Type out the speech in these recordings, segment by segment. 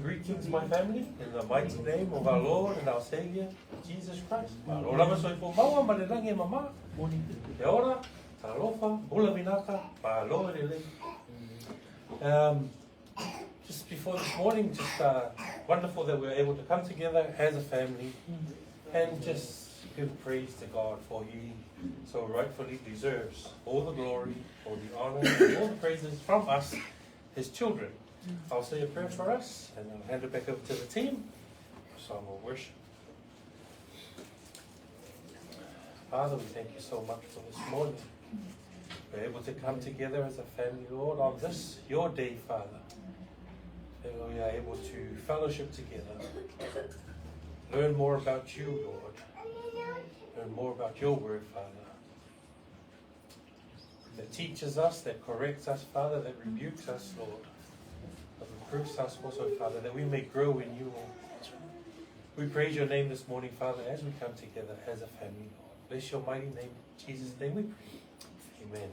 Greetings, my family, in the mighty name of our Lord and our Savior, Jesus Christ. Marorama soy po maua malerangi mama, te ora, talofa, bula vinaka, pa loa lele. Just before this morning, just wonderful that we were able to come together as a family and just give praise to God, for He so rightfully deserves all the glory, all the honor, and all the praises from us, His children. I'll say a prayer for us, and I'll hand it back over to the team for song of worship. Father, we thank you so much for this morning. We're able to come together as a family, Lord, on this, your day, Father. And we are able to fellowship together, learn more about you, Lord, learn more about your word, Father. that teaches us, that corrects us, Father, that rebukes us, Lord, that reproves us also, Father, that we may grow in you, Lord. We praise your name this morning, Father, as we come together as a family, Lord. Bless your mighty name. In Jesus' name we pray. Amen.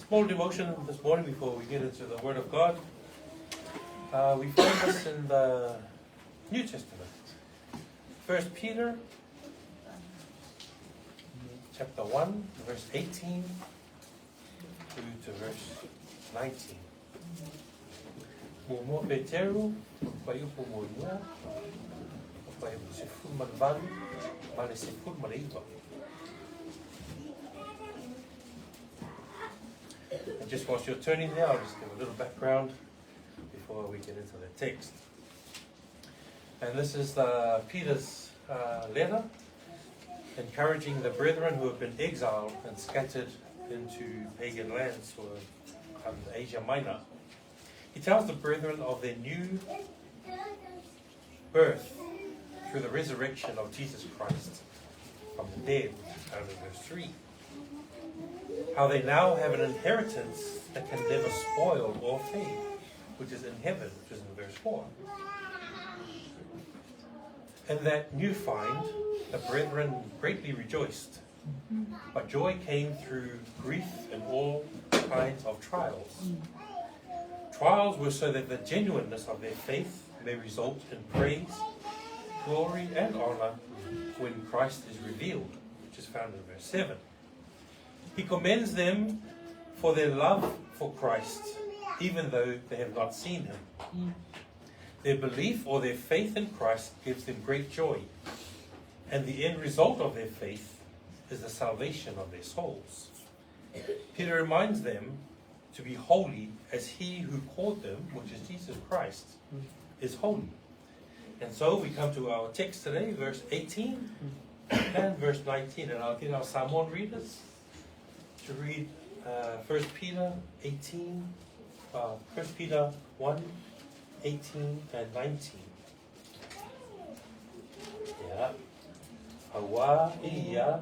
Small devotion this morning before we get into the Word of God. We find this in the New Testament. 1 Peter chapter 1, verse 18 through to verse 19. Mo Peteru, pai upo mo ia, pai upo se fu manvalu, male se fu maleiva. And just whilst you're turning there, I'll just give a little background before we get into the text. And this is Peter's letter, encouraging the brethren who have been exiled and scattered into pagan lands or Asia Minor. He tells the brethren of their new birth through the resurrection of Jesus Christ from the dead, out of verse 3. How they now have an inheritance that can never spoil or fade, which is in heaven, which is in verse 4. And that new find, the brethren greatly rejoiced. But joy came through grief and all kinds of trials. Trials were so that the genuineness of their faith may result in praise, glory, and honor when Christ is revealed, which is found in verse 7. He commends them for their love for Christ, even though they have not seen him. Their belief or their faith in Christ gives them great joy, and the end result of their faith is the salvation of their souls. Peter reminds them to be holy as he who called them, which is Jesus Christ, is holy. And so we come to our text today, verse 18 and verse 19. And I'll get our Samoan readers to read 1 Peter 1, 18 and 19. Yeah. Awa iya.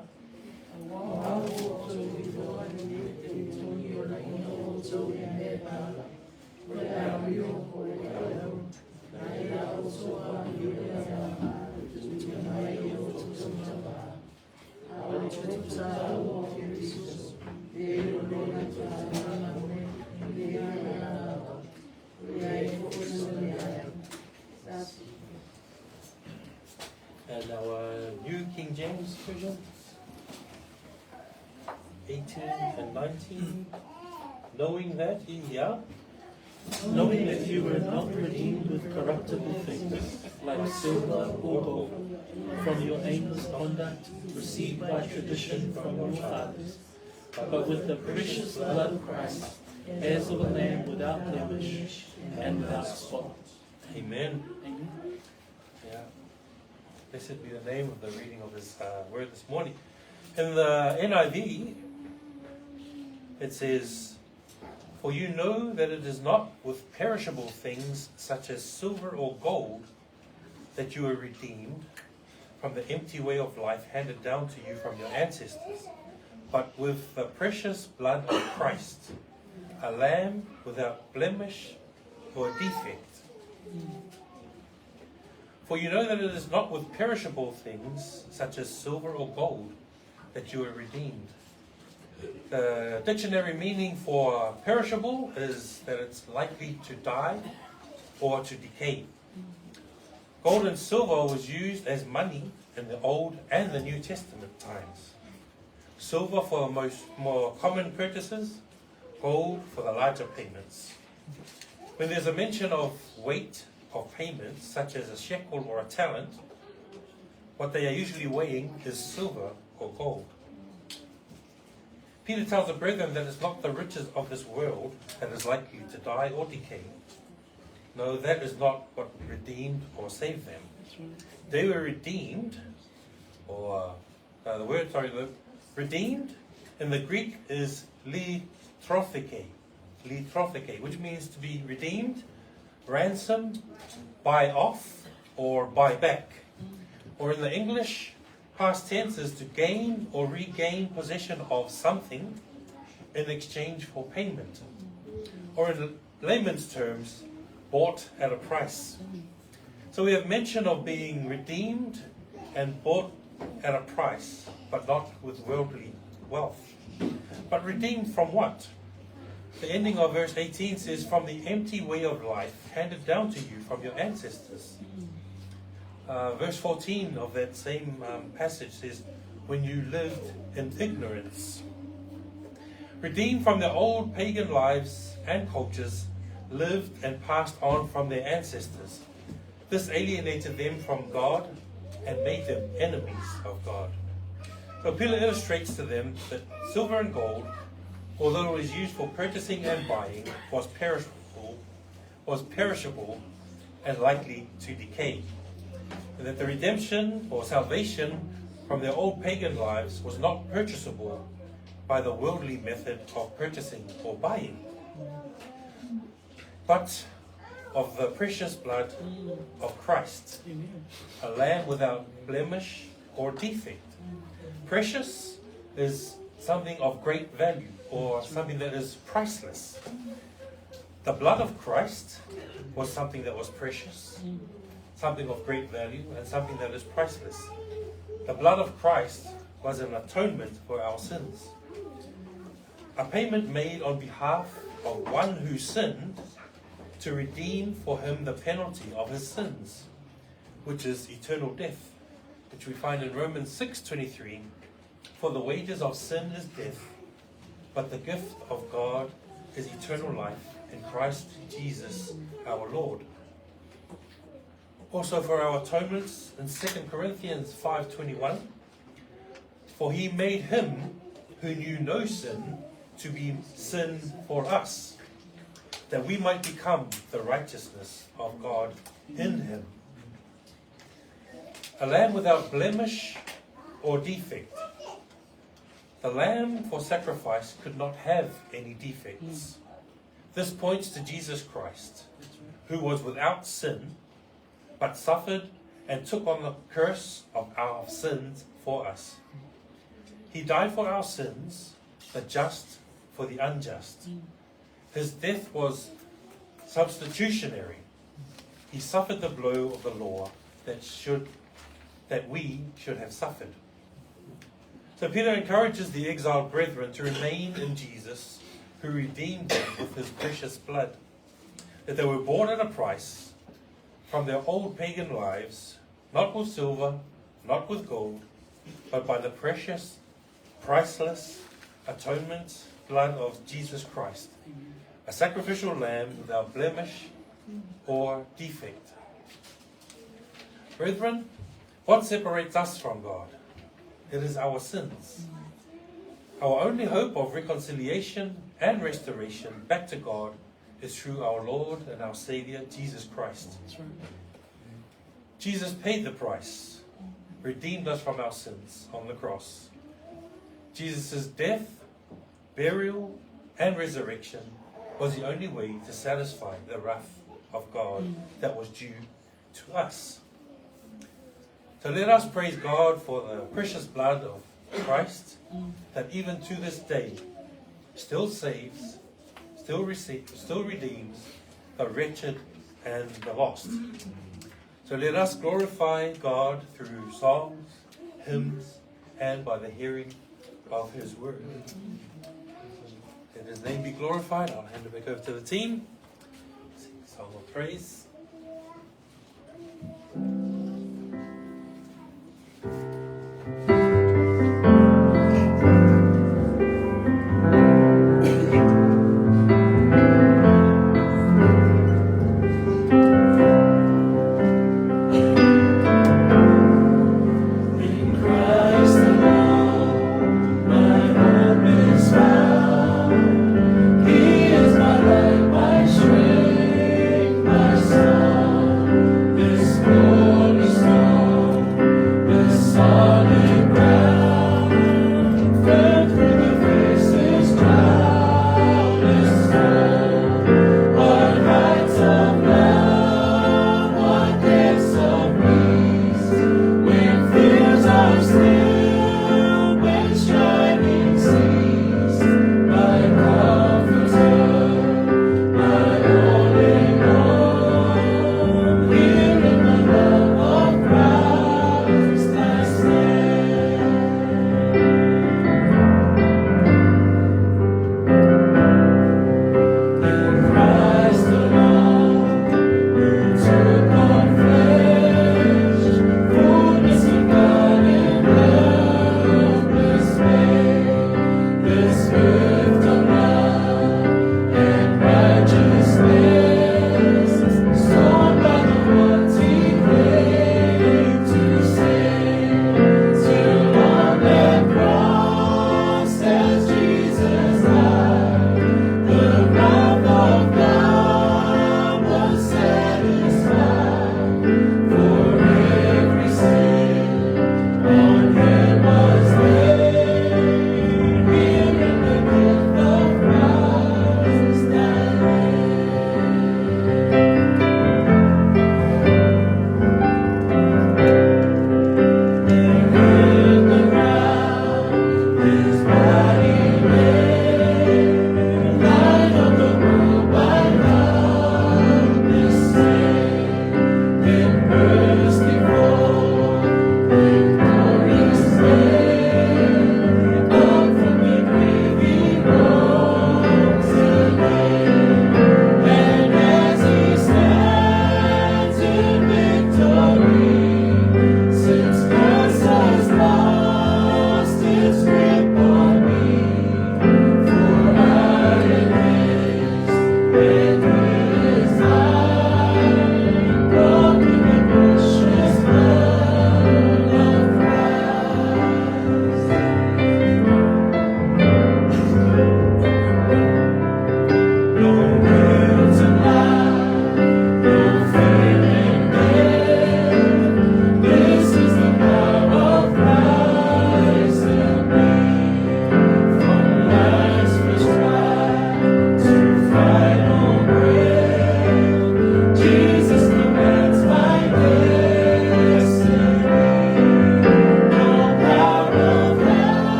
And our New King James Version, 18 and 19. Knowing that you were not redeemed with corruptible things, like silver or gold, from your aimless conduct received by tradition from your fathers, but with the precious blood of Christ, heirs of a Lamb without blemish and without spot. Amen. Amen. Yeah. Blessed be the name of the reading of His word this morning. In the NIV, it says, "For you know that it is not with perishable things such as silver or gold that you are redeemed from the empty way of life handed down to you from your ancestors, but with the precious blood of Christ, a lamb without blemish or defect. For you know that it is not with perishable things such as silver or gold that you are redeemed." The dictionary meaning for perishable is that it's likely to die or to decay. Gold and silver was used as money in the Old and the New Testament times. Silver for more common purchases, gold for the larger payments. When there's a mention of weight of payments, such as a shekel or a talent, what they are usually weighing is silver or gold. Peter tells the brethren that it's not the riches of this world that is likely to die or decay. No, that is not what redeemed or saved them. They were redeemed, or the redeemed in the Greek is leai, which means to be redeemed, ransomed, buy off, or buy back. Or in the English, past tense is to gain or regain possession of something in exchange for payment. Or in layman's terms, bought at a price. So we have mention of being redeemed and bought at a price, but not with worldly wealth. But redeemed from what? The ending of verse 18 says, from the empty way of life handed down to you from your ancestors. Verse 14 of that same passage says, when you lived in ignorance. Redeemed from their old pagan lives and cultures, lived and passed on from their ancestors. This alienated them from God and made them enemies of God. So Peter illustrates to them that silver and gold, although it was used for purchasing and buying, was perishable and likely to decay. And that the redemption or salvation from their old pagan lives was not purchasable by the worldly method of purchasing or buying, but of the precious blood of Christ, a lamb without blemish or defect. Precious is something of great value or something that is priceless. The blood of Christ was something that was precious, something of great value, and something that is priceless. The blood of Christ was an atonement for our sins, a payment made on behalf of one who sinned to redeem for him the penalty of his sins, which is eternal death, which we find in Romans 6:23. For the wages of sin is death, but the gift of God is eternal life in Christ Jesus our Lord. Also for our atonements in 2 Corinthians 5:21, for he made him who knew no sin to be sin for us, that we might become the righteousness of God in him. A lamb without blemish or defect. The lamb for sacrifice could not have any defects. This points to Jesus Christ, who was without sin, but suffered and took on the curse of our sins for us. He died for our sins, the just for the unjust. His death was substitutionary. He suffered the blow of the law that we should have suffered. So Peter encourages the exiled brethren to remain in Jesus, who redeemed them with his precious blood, that they were bought at a price from their old pagan lives, not with silver, not with gold, but by the precious, priceless atonement blood of Jesus Christ, a sacrificial lamb without blemish or defect. Brethren, what separates us from God? It is our sins. Our only hope of reconciliation and restoration back to God is through our Lord and our Saviour, Jesus Christ. Jesus paid the price, redeemed us from our sins on the cross. Jesus' death, burial, and resurrection was the only way to satisfy the wrath of God that was due to us. So let us praise God for the precious blood of Christ that even to this day still saves, still redeems the wretched and the lost. So let us glorify God through songs, hymns, and by the hearing of his word. Let his name be glorified. I'll hand it back over to the team. Sing a song of praise. My strength, my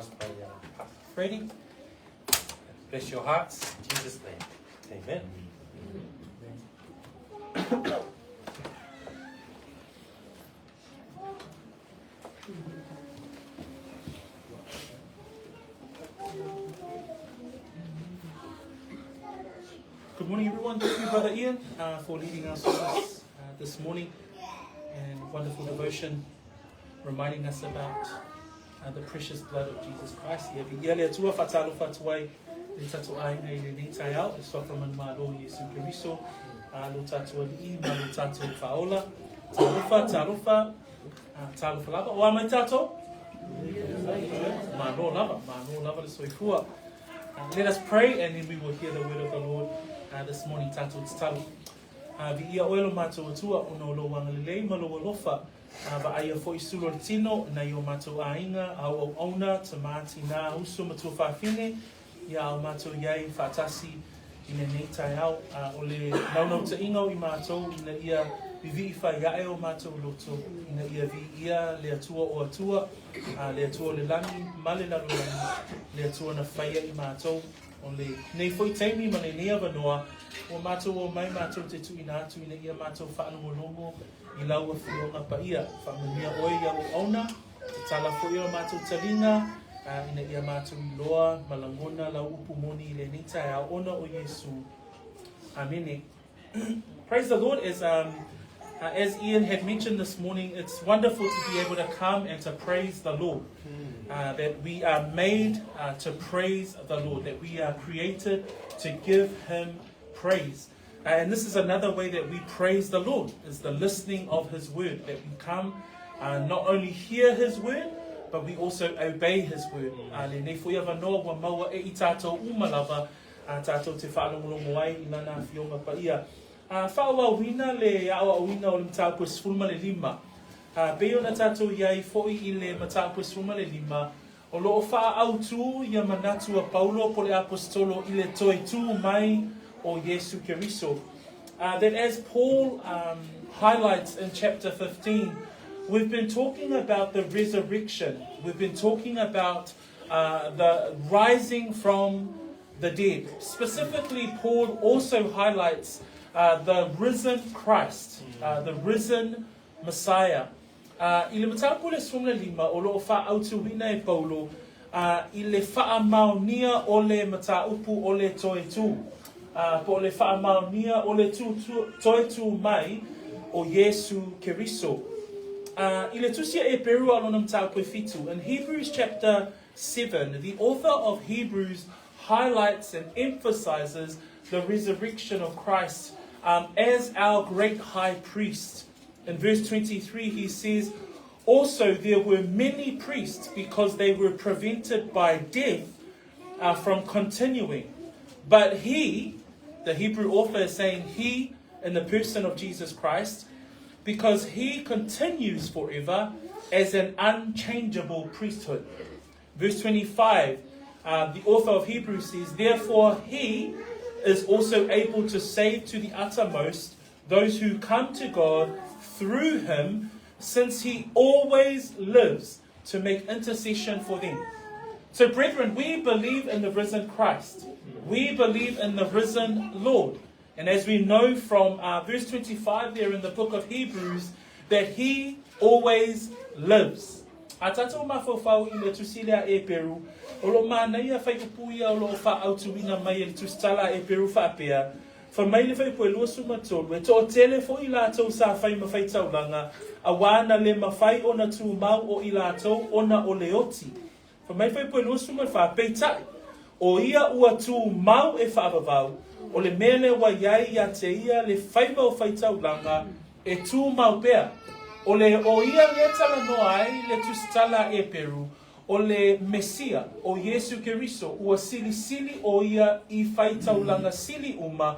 us by Pastor Freddie. Bless your hearts. In Jesus' name. Amen. Good morning, everyone. Thank you, Brother Ian, for leading us this morning, and wonderful devotion reminding us about the precious blood of Jesus Christ. Let us pray, and then we will hear the word of the Lord this morning. Tato talo. Via oilo mato tua ono lo wangalei malo lofa. Va aya foi sulo tino na yo mato ainga au ona tamati na uso mato fafine ya au mato yai fatasi ina neita yao ole nauno te ingo I mato ina ia vivi fa ya o mato loto ina ia vi ia le atua o atua le atua le lani male la le atua na faia I mato ole nei foi taimi mane nei avanoa o mato o mai mato te tu ina atu ina ia mato fa no longo I laua fionga pa ia fa mania oi ya o ona te tala foi o mato talinga ina ia mato I loa malangona la upu moni le nita ya ona o Yesu. Amen. Praise the Lord. As Ian had mentioned this morning, it's wonderful to be able to come and to praise the Lord. That we are made to praise the Lord, that we are created to give Him praise. And this is another way that we praise the Lord, is the listening of His word, that we come not only hear His word, but we also obey His word. Whaua wina le awa wina o le mataupu sfulma le lima. Peo na tatou iai foi I le mataupu sfulma le lima. O loo wha autu ia manatu a Paulo po le apostolo I le toi tu mai o Yesu Keriso. That as Paul highlights in chapter 15, we've been talking about the resurrection. We've been talking about the rising from the dead. Specifically, Paul also highlights the risen Christ, the risen Messiah. I le mataupu le sfulma le lima o loo wha autu wina e Paulo I le wha maunia o le mataupu o le toi tu. Po le wha maunia o le toi tu mai o Yesu Keriso. I le tusia e peru alonam taupu fitu. In Hebrews chapter 7, the author of Hebrews highlights and emphasizes the resurrection of Christ as our great high priest. In verse 23, he says, also there were many priests because they were prevented by death from continuing. But he, the Hebrew author is saying he, in the person of Jesus Christ, because he continues forever as an unchangeable priesthood. Verse 25, the author of Hebrews says, therefore he is also able to save to the uttermost those who come to God through him, since he always lives to make intercession for them. So brethren, we believe in the risen Christ. We believe in the risen Lord. And as we know from verse 25 there in the book of Hebrews, that he always lives. Atato mafofau I le tusilia e Peru. Olo mana ia fai upuia olo fa autuina mai le tustala e Peru fa pea. Fa mai le fai poe luasu matolu. E to tele fo I latou sa fai mafai taulanga. Awana le mafai ona tu mau o I latou ona o leoti. Fa mai fai poe luasu ma fa peitai. O ia ua tu mau e fa avavau. O le mele wa iai ia te ia le fai mau fai taulanga e tu mau pea. O le o ia le tala no ai le tustala e Peru. O le Mesia, o Yesu Keriso, ua sili sili o ia I fai taulanga sili uma.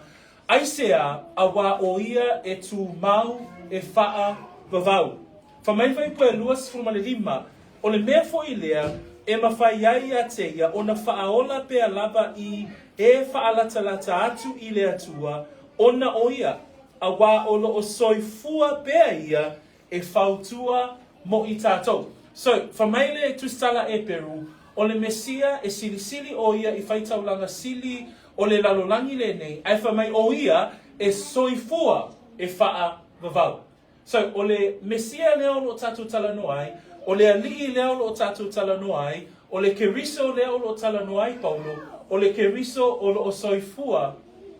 Aisea awa o ia e tu mau e faa vavau. Famai fai poe luas fulma le lima. O le mea fo I lea e mawhai ai a te ia o na whaaola pea lava I e whaalata atu I le atua. Ona o ia awa o lo o soifua pea ia e whautua mo I tātou. So, whamaile tustala e Peru, o le Mesia e sili o ia I whaitaulanga sili o le lalolangi le nei, ai whamai o ia e soifua e whaa vavau. So, o le Mesia leo lo tatu talanoai, o le alii leo lo tatu talanoai, o le keriso leo lo talanoai, Paulo, o le keriso o lo soifua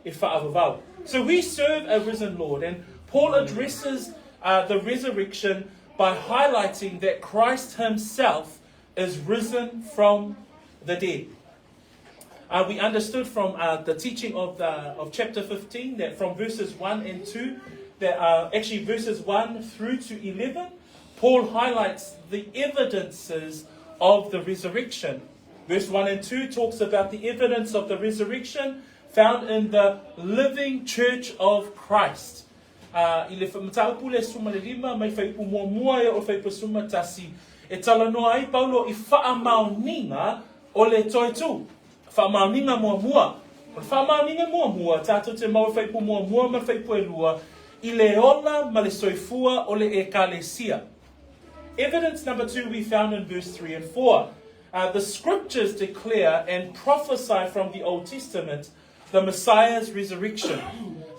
e whaa vavau. So we serve a risen Lord, and Paul addresses the resurrection by highlighting that Christ himself is risen from the dead. We understood from the teaching of chapter 15 that from verses 1 and 2, that actually verses 1 through to 11, Paul highlights the evidences of the resurrection. Verse 1 and 2 talks about the evidence of the resurrection found in the living church of Christ. I le whamataupu le suma le lima, mai whaipu mua mua e o whaipu suma tasi. E talanoa ai Paulo I whaamauninga o le toitu. Whaamauninga mua mua. O le whaamauninga mua mua, tātou te mau whaipu mua mua ma whaipu e lua, I le ola ma le soifua o le ekalesia. Evidence number 2 we found in verse 3 and 4. The scriptures declare and prophesy from the Old Testament the Messiah's resurrection.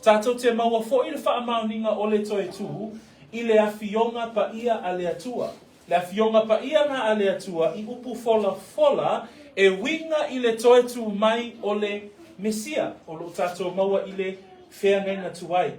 Tātou te maua fo I le whaamauninga o le toitu, I le awhionga pa ia a le atua. Le awhionga pa ia na a le atua, I upu fola, e winga I le toitu mai o le Mesia, o lo tātou maua I le whengaina tuai.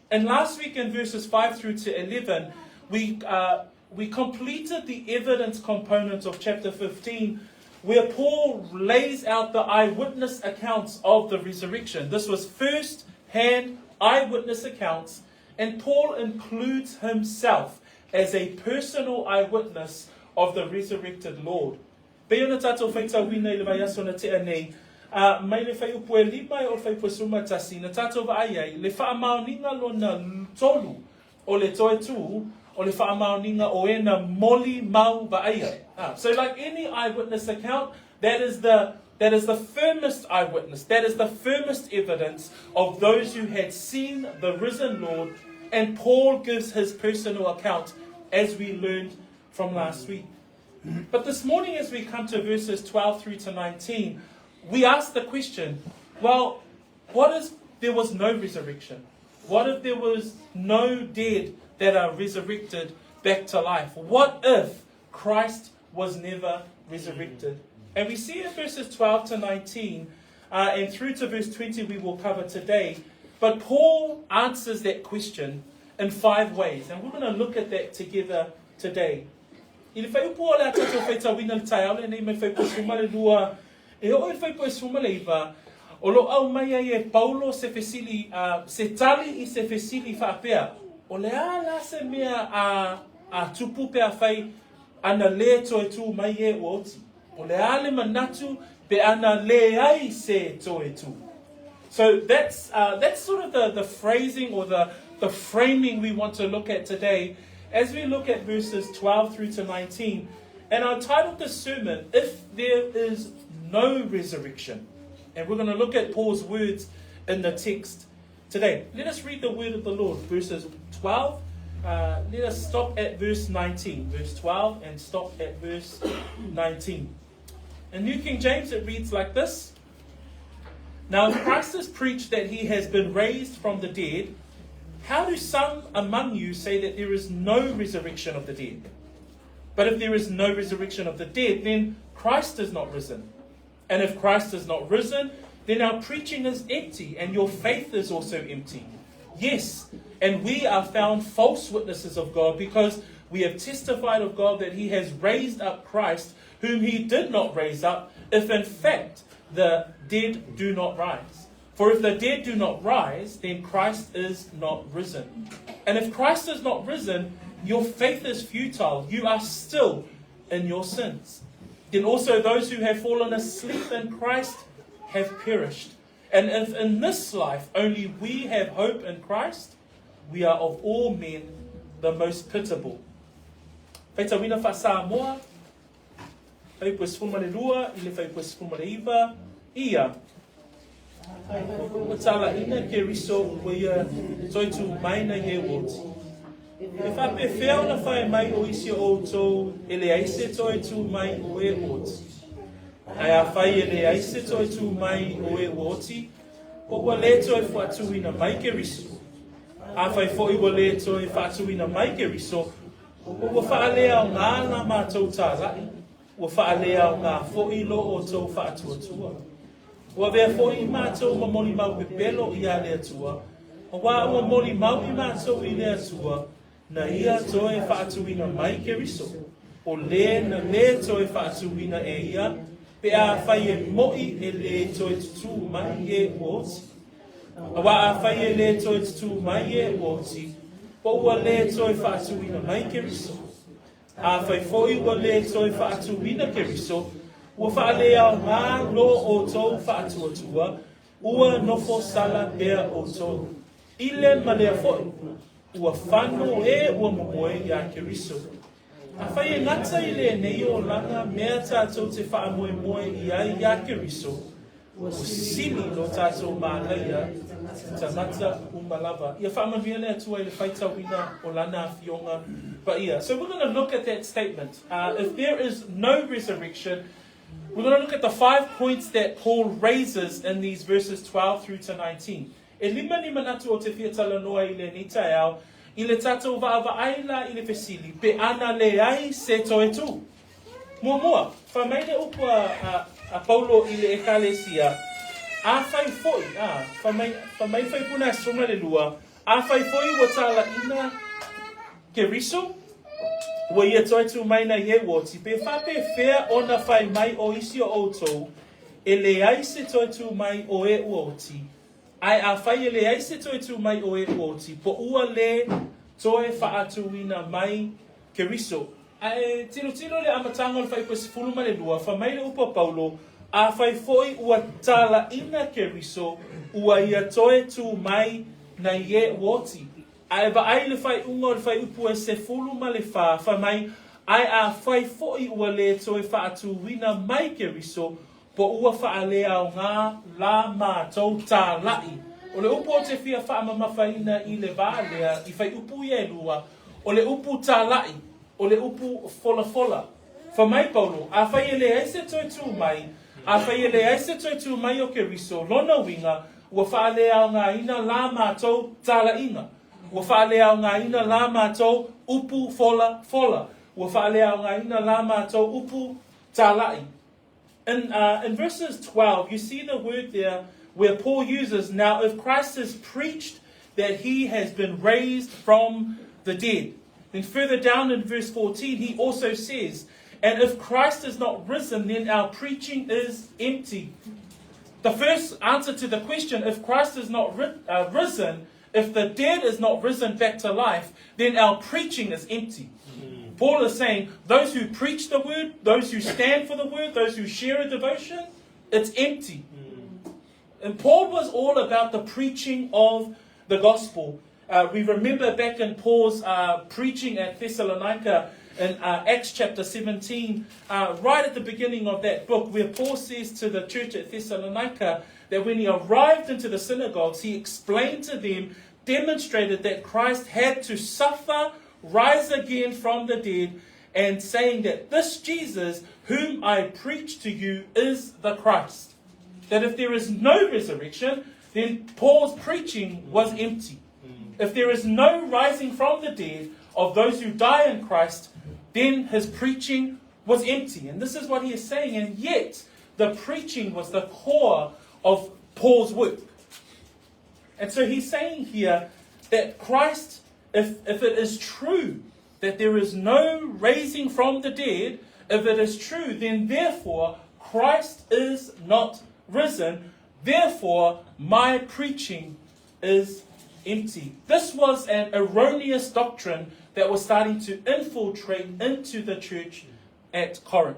And last week in verses 5 through to 11, we completed the evidence component of chapter 15, where Paul lays out the eyewitness accounts of the resurrection. This was first-hand eyewitness accounts, and Paul includes himself as a personal eyewitness of the resurrected Lord. Peona tātou whaitawina I le vai aso na te anei, mai le whai upu e lima o le whai pusuma tasi, na tātou vaaiai, le whaamauninga lo na tolu o le toetu, o le whaamauninga o e na moli mau vaaiai. So like any eyewitness account, that is the firmest eyewitness, that is the firmest evidence of those who had seen the risen Lord, and Paul gives his personal account as we learned from last week. But this morning as we come to verses 12 through to 19, we ask the question, well, what if there was no resurrection? What if there was no dead that are resurrected back to life? What if Christ was never resurrected? And we see in verses 12 to 19, and through to verse 20 we will cover today, but Paul answers that question in 5 ways, and we're going to look at that together today. I le whai upu o le atatou whaitawina le tai aole nei me whaipu suma le lua, e o e whaipu e suma le iwa, o lo au mai ai e Paulo se fesili, se tali I se fesili whaapea, o le ala se mea a tupu pe a whai ana le toe tu mai e o oti. O le ale manatu pe ana leai se toe tu. So that's sort of the phrasing or the framing we want to look at today as we look at verses 12 through to 19. And I titled this sermon, If There Is No Resurrection. And we're going to look at Paul's words in the text today. Let us read the word of the Lord, verses 12. Let us stop at verse 19. Verse 12 and stop at verse 19. In New King James it reads like this. Now if Christ is preached that he has been raised from the dead, how do some among you say that there is no resurrection of the dead? But if there is no resurrection of the dead, then Christ is not risen. And if Christ is not risen, then our preaching is empty, and your faith is also empty. Yes, and we are found false witnesses of God, because we have testified of God that he has raised up Christ, whom he did not raise up, if in fact the dead do not rise. For if the dead do not rise, then Christ is not risen. And if Christ is not risen, your faith is futile. You are still in your sins. Then also those who have fallen asleep in Christ have perished. And if in this life only we have hope in Christ, we are of all men the most pitiable. Whaitawina wha Samoa, whaipu esfuma le lua, ile whaipu esfuma le iwa, ia. Watala ina ke riso wea toitu maina ye woti. E whape whea na whae mai o isi o tō, ele aise toitu mai o e woti. Ai afai e leai se toi tu mai o e woti, o ua le toi whaatuina mai ke riso. Afai foi ua le toi whaatuina mai ke riso, o ua whaalea o ngā la mātou tā lai, ua whaalea o ngā foi lo o tau whaatuatua. Ua vea foi mātou ma moli mau pe pelo i a lea tua, o wā ua moli mau i mātou i lea tua, na ia toi whaatuina mai ke riso. O le na le toi whaatuina e ia, pe a whai e moi e le toi tutu mai e oti. A wā a whai e le toi tutu mai e oti, po ua le toi whaatuina mai ke riso. A whai foi ua le toi whaatuina ke riso, ua whaalea o ngā lo o tau whaatuatua, ua nofo sala bea o tau. Ile ma lea foi, ua whano e ua momoe i a ke riso. A whai e ngata i le nei o langa mea tātou te whaamoe moe i ai i a ke riso, o sili no tātou mālaia, tamata umalava. Ia whaamawhia lea tua i le whaitawina o lana a fionga pa ia. So we're going to look at that statement. If there is no resurrection, we're going to look at the 5 points that Paul raises in these verses 12 through to 19. E lima natu o te whiatala noa i le nita au, i le tātou vaavaaila i le pesili, pe ana leai se toe tū. Mua, whamaine upu a Paulo i le ekalesia, a whai foi, whamai whai puna songa le lua, a whai foi wa tāla ina ke riso, wa ia toi tū maina i he woti, pe whape whea ona whai mai o isi o outou, e leai se toi tū mai o e uoti, ai a whai e leai se toi tū mai o e uoti, po ua le toe whaatuina mai ke riso. Ai tiro le amatanga le whai pasi fuluma le lua, whamai le upa Paulo, a whai foi ua tāla ina ke riso, ua ia toe tū mai na ie uoti. Ai wa ai le whai unga o le whai upu e se fuluma le wha, whamai, ai a whai foi ua le toe whaatuina mai ke riso, po ua whaalea o ngā la mātou tā lai. O le upu o te whia whaamamawhaina i le vālea i whai upu i e lua, o le upu tā lai, o le upu fola. Whamai Paulo, a whai e le aise toi tū mai, a whai e le aise toi tū mai o ke riso, lona winga, ua whaalea o ngā ina la mātou tā laina. Ua whaalea o ngā ina la mātou upu fola. Ua whaalea o ngā ina la mātou upu tā lai. In verses 12, you see the word there where Paul uses, now if Christ has preached that he has been raised from the dead. Then further down in verse 14, he also says, and if Christ is not risen, then our preaching is empty. The first answer to the question, if Christ is not risen, if the dead is not risen back to life, then our preaching is empty. Paul is saying, those who preach the word, those who stand for the word, those who share a devotion, it's empty. And Paul was all about the preaching of the gospel. We remember back in Paul's preaching at Thessalonica in Acts chapter 17, right at the beginning of that book, where Paul says to the church at Thessalonica that when he arrived into the synagogues, he explained to them, demonstrated that Christ had to suffer, rise again from the dead, and saying that this Jesus, whom I preach to you, is the Christ. That if there is no resurrection, then Paul's preaching was empty. If there is no rising from the dead of those who die in Christ, then his preaching was empty. And this is what he is saying. And yet, the preaching was the core of Paul's work. And so he's saying here that Christ, if it is true that there is no raising from the dead, if it is true, then therefore Christ is not risen. Therefore, my preaching is empty. This was an erroneous doctrine that was starting to infiltrate into the church at Corinth.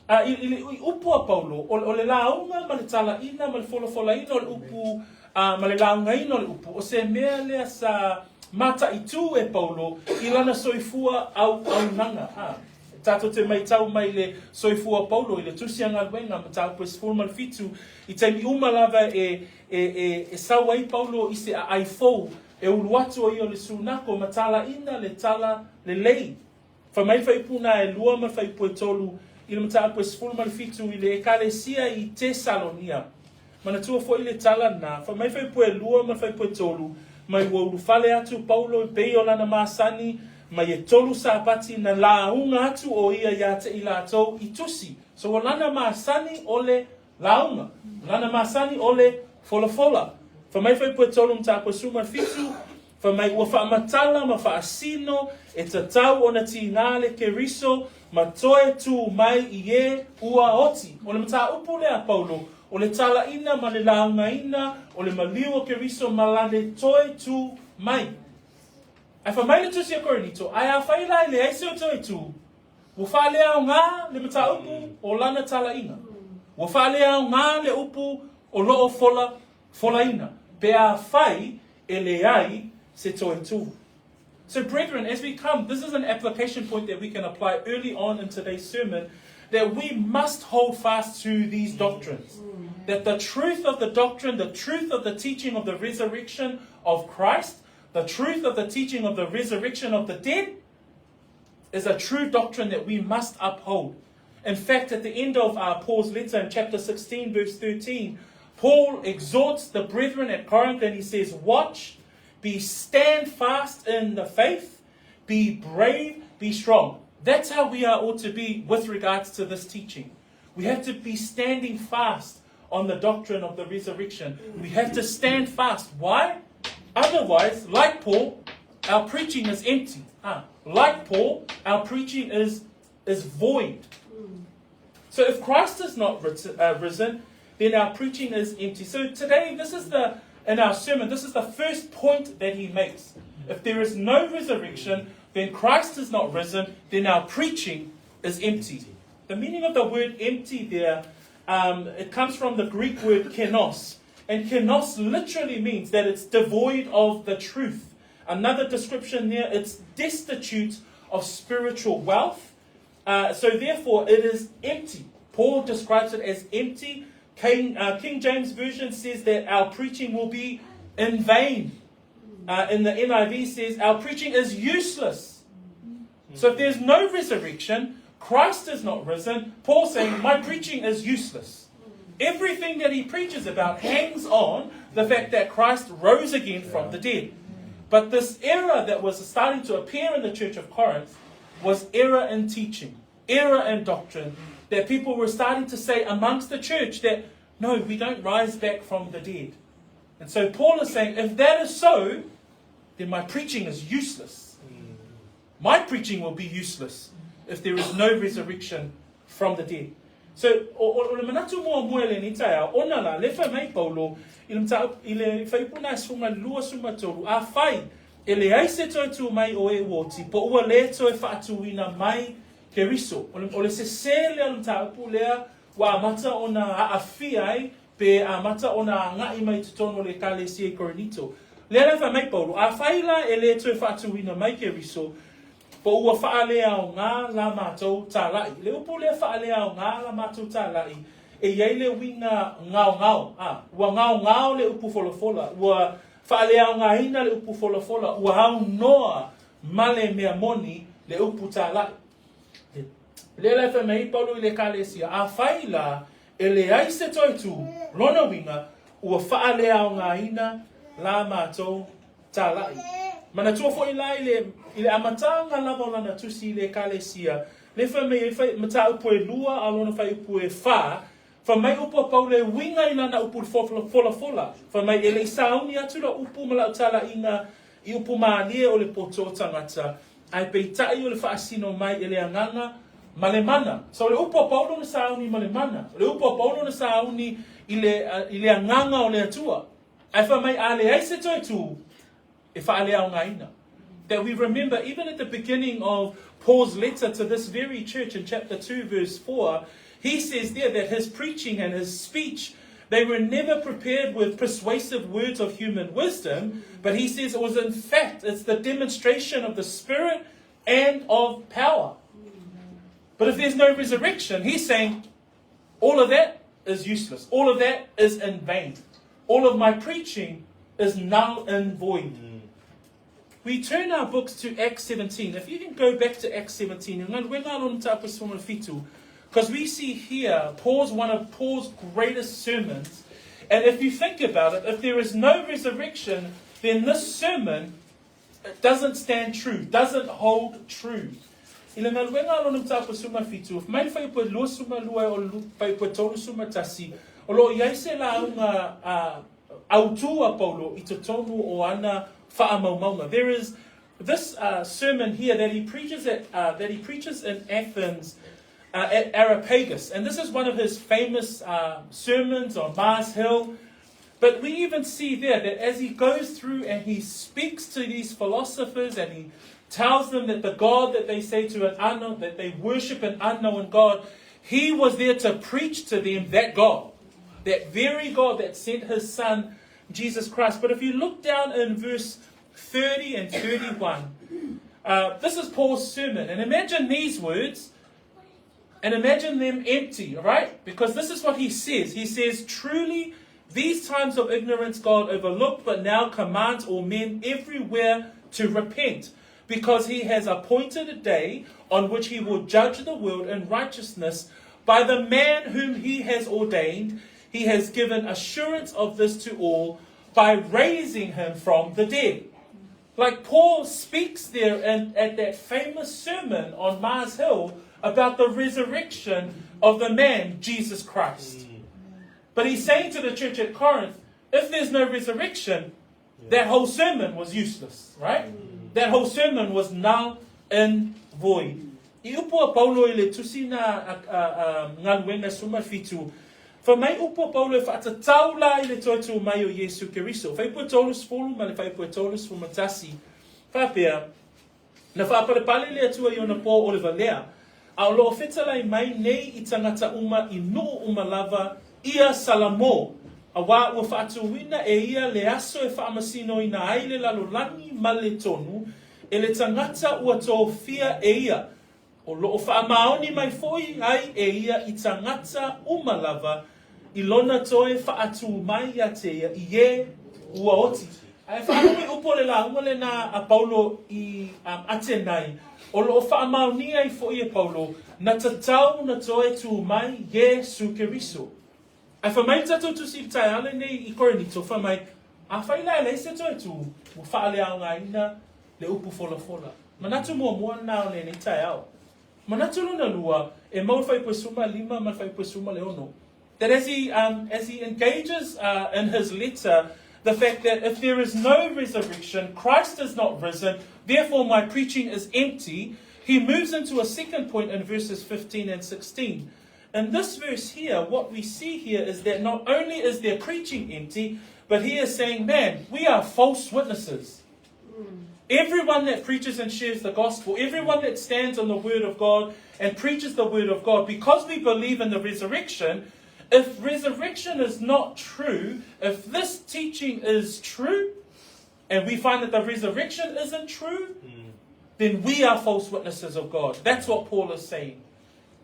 Upu Paulo, o le launga, ma le talaina, ma le folafolaina, o le upu, ma le laungaina, o le upu, o se mea lea sa mata i tū e Paulo, i lana soifua au nanga. Tato te mai tau mai le soifua Paulo, i le tusianga luenga, ma tau pres formal fitu, i taimi umalava e sawai Paulo i se a aifou, e uluatu o le sunako, ma tala ina le tala le lei. Whamai whaipuna e lua ma whaipu e tolu i le mata apu sfulu malifitu i le ekalesia i Tesalonia. Mana tua fo i le tala na, fa mai fai pue lua, ma fai pue tolu, mai ua urufale atu Paulo i pei o lana maasani, mai e tolu sa apati na launga atu o ia ia te ila atou i tusi. So o lana maasani ole launga, lana maasani ole fola. Fa mai fai pue tolu mta apu suma fitu, fa mai ua wha matala ma wha asino, e tatau o na ti ngale ke riso, ma toe tu mai i e ua oti. O le mta upu lea Paulo, o le tala ina ma le launga ina, o le maliu o ke riso malane toe tu mai. Ai wha mai le tusi a Korinito, ai a whaila le aise o toe tu, ua wha lea o ngā le mta upu o lana tala ina. Ua wha lea o ngā le upu o loo fola ina. Pe a whai e leai se toe tu. So brethren, as we come, this is an application point that we can apply early on in today's sermon, that we must hold fast to these doctrines. That the truth of the doctrine, the truth of the teaching of the resurrection of Christ, the truth of the teaching of the resurrection of the dead, is a true doctrine that we must uphold. In fact, at the end of Paul's letter in chapter 16, verse 13, Paul exhorts the brethren at Corinth and he says, watch, stand fast in the faith, be brave, be strong. That's how we are ought to be with regards to this teaching. We have to be standing fast on the doctrine of the resurrection. We have to stand fast. Why? Otherwise, like Paul, our preaching is empty. Like Paul, our preaching is void. So if Christ is not risen, then our preaching is empty. So today, in our sermon, this is the first point that he makes. If there is no resurrection, then Christ is not risen, then our preaching is empty. The meaning of the word empty there, it comes from the Greek word kenos. And kenos literally means that it's devoid of the truth. Another description there, it's destitute of spiritual wealth. So therefore, it is empty. Paul describes it as empty. King James Version says that our preaching will be in vain. In the NIV says our preaching is useless. So if there's no resurrection, Christ is not risen, Paul's saying my preaching is useless. Everything that he preaches about hangs on the fact that Christ rose again from the dead. But this error that was starting to appear in the church of Corinth was error in teaching, error in doctrine, that people were starting to say amongst the church that, no, we don't rise back from the dead. And so Paul is saying, if that is so, then my preaching is useless. My preaching will be useless if there is no resurrection from the dead. So, o le manatu mua le ni taia, ona la, le whai mai Paulo, i le whaipuna sunga lua suma tolu, a whai, e le aise toi tu mai o e woti, po ua le toi whaatuina mai ke riso. O le se lea lumta upu lea, wa amata ona afai ai, pe amata ona ngai mai tutono le kale si e Korinito. Lea le whai mai Paulo, a whai la e le toi whaatuina mai ke riso, po ua whaalea o ngā la mātou tā lai. Le upu le whaalea o ngā la mātou tā lai. E iei le winga ngao. Ua ngao le upu fola. Ua whaalea o ngā hina le upu fola. Ua hau noa male mea moni le upu tā lai. Le whai mei Paulo i le kalesia. A whai la e le aise toitu lona winga. Ua whaalea o ngā hina la mātou tā lai. Mana tua fo i lai le amatanga lava lana tusi le kalesia. Le whai mata upu e lua, alona whai upu e wha. Wha mai upu a pau le winga i lana upu fola. Wha mai e le sauni atu la upu ma lau tala inga i upu maalia o le poto tangata. Ai pei tai o le whaasino mai e le anganga malemana. So le upu a pau na sauni malemana. Le upu a pau na sauni i le anganga o le atua. Ai wha mai a le aise toi tu. That we remember even at the beginning of Paul's letter to this very church in chapter 2 verse 4, he says there that his preaching and his speech, they were never prepared with persuasive words of human wisdom, but he says it was in fact, it's the demonstration of the Spirit and of power. But if there's no resurrection, he's saying all of that is useless. All of that is in vain. All of my preaching is null and void. We turn our books to Acts 17. If you can go back to Acts 17, Because we see here, one of Paul's greatest sermons. And if you think about it, if there is no resurrection, then this sermon doesn't stand true, doesn't hold true. If mai fai po lo suma lua o fai po tolu suma tasi, o lo iai se la unga autua Paulo I te tonu o ana whaamaumaunga. There is this sermon here that he preaches in Athens at Areopagus, and this is one of his famous sermons on Mars Hill. But we even see there that as he goes through and he speaks to these philosophers and he tells them that the God that they say to an unknown, that they worship an unknown God, he was there to preach to them that God, that very God that sent his son, Jesus Christ. But if you look down in verse 30 and 31, this is Paul's sermon. And imagine these words, and imagine them empty, right? Because this is what he says. He says, truly, these times of ignorance God overlooked, but now commands all men everywhere to repent, because he has appointed a day on which he will judge the world in righteousness by the man whom he has ordained. He has given assurance of this to all by raising him from the dead. Like Paul speaks there at that famous sermon on Mars Hill about the resurrection of the man, Jesus Christ. But he's saying to the church at Corinth, if there's no resurrection, that whole sermon was useless, right? That whole sermon was null and void. I upo Paulo I le tusina ngaluenga suma fitu. Fa mai upo Paulo fa ta taula I le totu mai o Yesu Keriso. Fa ipo tolus fulu ma le fa ipo tolus fu matasi. Fa pea na fa pale pale le atua I ona po Oliver lea. A lo fetala mai nei I tangata uma I no uma lava ia salamo. A wā ua whaatuwina e ia le aso e whaamasino I na aile lalolani ma le tonu, e le tangata ua tō fia e ia. O loo whaamaoni mai foi ai e ia I tangata umalava, I lona toe whaatu mai a te ia I e ua oti. Ai whaanui upo le la umale na a Paulo I Atenai, o loo whaamaoni ai foi e Paulo, na tatau na toe tu mai Yesu Keriso. Ai whamai tatou tu si tai ale nei I Korinito, whamai, a whaila ele se toi tu, mo whaale au ngā ina, le upu fola fola. Manatu mua mua nao le nei tai au. Manatu luna lua, e mau whai pue suma lima, ma whai pue suma le ono. That as he engages in his letter, the fact that if there is no resurrection, Christ is not risen, therefore my preaching is empty, he moves into a second point in verses 15 and 16. In this verse here, what we see here is that not only is their preaching empty, but he is saying, man, we are false witnesses. Everyone that preaches and shares the gospel, everyone that stands on the word of God and preaches the word of God, because we believe in the resurrection, if resurrection is not true, if this teaching is true, and we find that the resurrection isn't true, then we are false witnesses of God. That's what Paul is saying.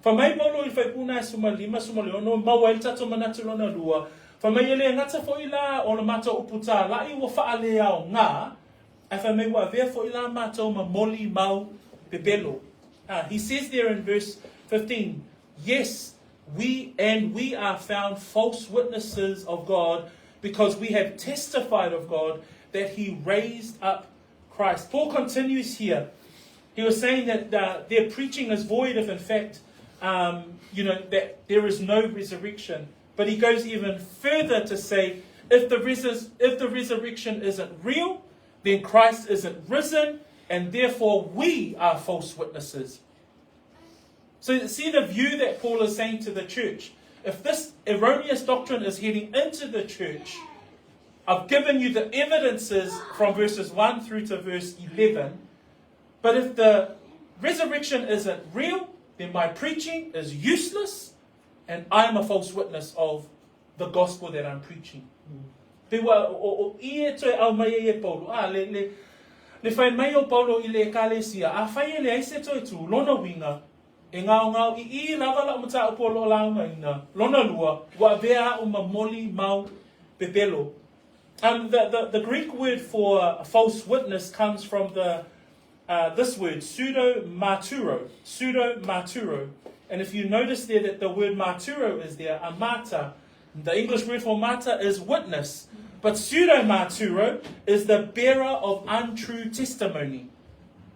Fa mai Paulo I whai puna suma lima suma leono, maua il tato manatu lona lua. Fa mai ele ngata fo ila o na mata uputa, la I wa whaale au ngā, ai fa mai wa vea fo ila mata o ma moli mau pepelo. He says there in verse 15, yes, we are found false witnesses of God because we have testified of God that he raised up Christ. Paul continues here. He was saying that their preaching is void if in fact that there is no resurrection. But he goes even further to say, if the resurrection isn't real, then Christ isn't risen, and therefore we are false witnesses. So see the view that Paul is saying to the church. If this erroneous doctrine is heading into the church, I've given you the evidences from verses 1 through to verse 11. But if the resurrection isn't real, then my preaching is useless, and I am a false witness of the gospel that I'm preaching. Pewa o ie toe au mai e Paulo. Le whai mai o Paulo I le ekalesia. A whai ele aise toe tu, lona winga. E ngau ngau I lava la umata o Paulo la ina. Lona lua, wa vea o mamoli mau pepelo. The Greek word for a false witness comes from this word, pseudo marturo. Pseudo marturo. And if you notice there that the word marturo is there, amata, the English word for mata is witness. But pseudo-marturo is the bearer of untrue testimony.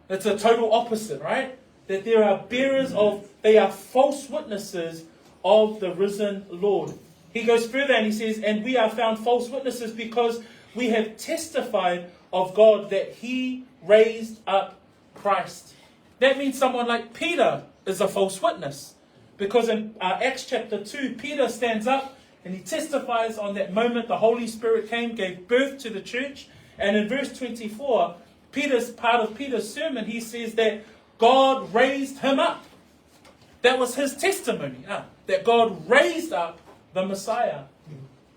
It's a total opposite, right? That there are they are false witnesses of the risen Lord. He goes further and he says, and we are found false witnesses because we have testified of God that he raised up Christ. That means someone like Peter is a false witness. Because in Acts chapter 2, Peter stands up and he testifies on that moment the Holy Spirit came, gave birth to the church. And in verse 24, part of Peter's sermon, he says that God raised him up. That was his testimony, that God raised up the Messiah.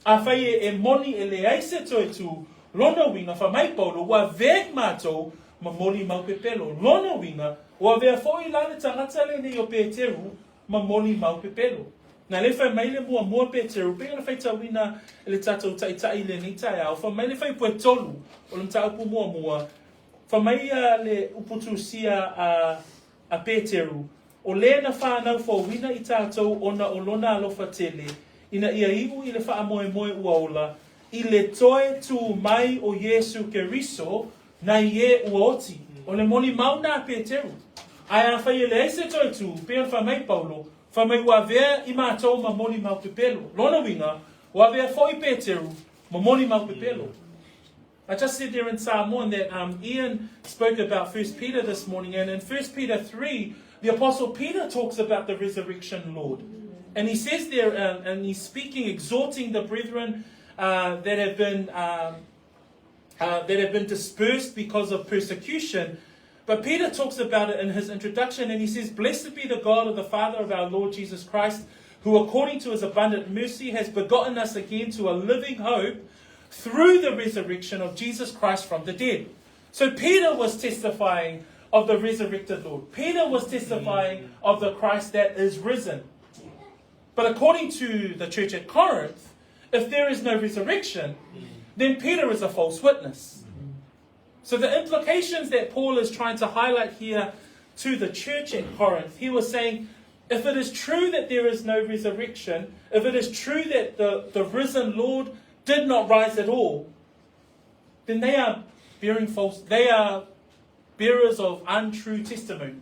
Afai e moni e leai se toi tu lona winga fa mai paulo wa veg mato ma moli mau pepelo. Lona winga wa vea foi lana tangata le ne o Peteru ma moli mau pepelo. Na le fai mai le mua Peteru pe le fai tawina le tatou tai le ni tai au fa mai le fai puetolu o le tau pu mua fa mai le uputu sia a Peteru o le na fa na fo wina i tatou ona o lona alofa tele ina ia iu i le wha moe uaola, i le toe tu mai o Yesu Keriso, na ie uoti. O le moni mauna Peteru. Ai a whai le eise toe tu, pēr wha mai Paulo, wha mai ua vea i mātou ma moni mau pepelo. Lona winga, ua vea foi Peteru, ma moni mau pepelo. I just said there in Samoan that Ian spoke about 1 Peter this morning, and in 1 Peter 3, the Apostle Peter talks about the resurrection Lord. And he says there, and he's speaking, exhorting the brethren that have been dispersed because of persecution. But Peter talks about it in his introduction, and he says, "Blessed be the God of the Father of our Lord Jesus Christ, who according to his abundant mercy has begotten us again to a living hope through the resurrection of Jesus Christ from the dead." So Peter was testifying of the resurrected Lord. Peter was testifying of the Christ that is risen. But according to the church at Corinth, if there is no resurrection, then Peter is a false witness. So the implications that Paul is trying to highlight here to the church at Corinth, he was saying, if it is true that there is no resurrection, if it is true that the risen Lord did not rise at all, then they are bearers of untrue testimony.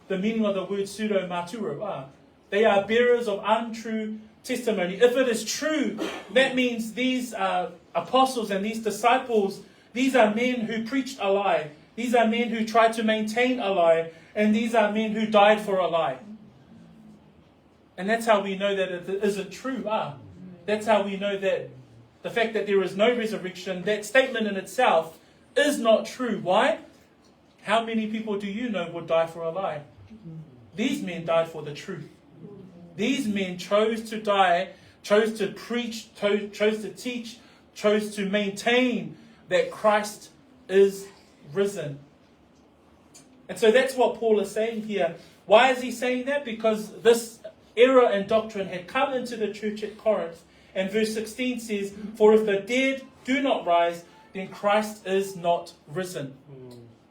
The meaning of the word pseudo-marturo. They are bearers of untrue testimony. If it is true, that means these apostles and these disciples, these are men who preached a lie. These are men who tried to maintain a lie. And these are men who died for a lie. And that's how we know that it isn't true. That's how we know that the fact that there is no resurrection, that statement in itself is not true. Why? How many people do you know would die for a lie? These men died for the truth. These men chose to die, chose to preach, chose to teach, chose to maintain that Christ is risen. And so that's what Paul is saying here. Why is he saying that? Because this error and doctrine had come into the church at Corinth. And verse 16 says, "For if the dead do not rise, then Christ is not risen."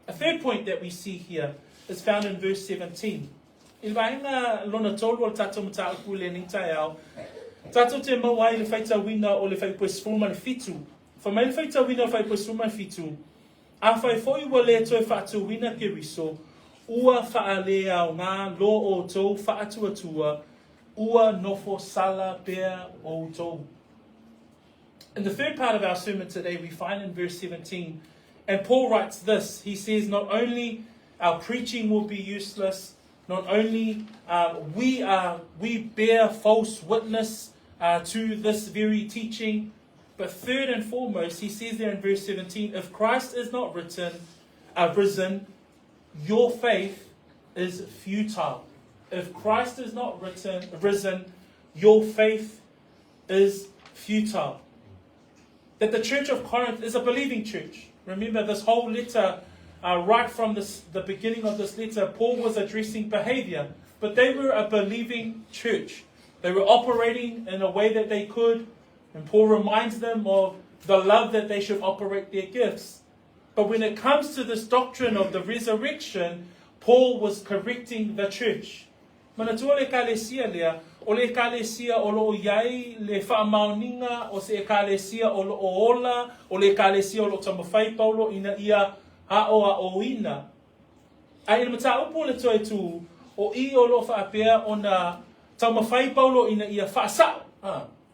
A third point that we see here is found in verse 17. Il vainga lona tolu o tato mta ku le ning tai au. Tato te mawai le faita wina o le fai pusfuma fitu. Fa mai le faita wina fai pusfuma fitu. A fai foi wo le to fatu wina Keriso. Ua fa le au na lo o to fa atu atua. Ua nofo sala bear o to. In the third part of our sermon today, we find in verse 17, and Paul writes this. He says, not only our preaching will be useless, not only we bear false witness to this very teaching, but third and foremost, he says there in verse 17, if Christ is not risen, your faith is futile. If Christ is not risen, your faith is futile. That the church of Corinth is a believing church. Remember, this whole letter, right from the beginning of this letter, Paul was addressing behavior. But they were a believing church. They were operating in a way that they could. And Paul reminds them of the love that they should operate their gifts. But when it comes to this doctrine of the resurrection, Paul was correcting the church. Mana tua le ekalesia lea, o le ekalesia o lo iai le whaamaoninga, o se ekalesia o lo ola, o le ekalesia o lo tamawhai paulo ina ia haoa o ina. Ai ina mata upo le toi tu, o I o lo whaapea o na tamawhai paulo ina ia whaasao.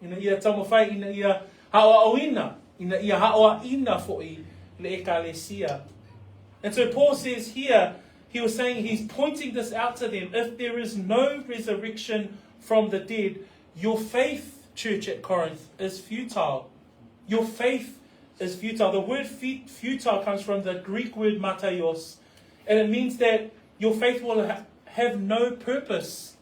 Ina ia tamawhai ina ia haoa o ina, ina ia haoa ina fo'i le ekalesia. And so Paul says here, he was saying, he's pointing this out to them. If there is no resurrection from the dead, your faith, church at Corinth, is futile. Your faith is futile. The word futile comes from the Greek word mataios, and it means that your faith will have no purpose.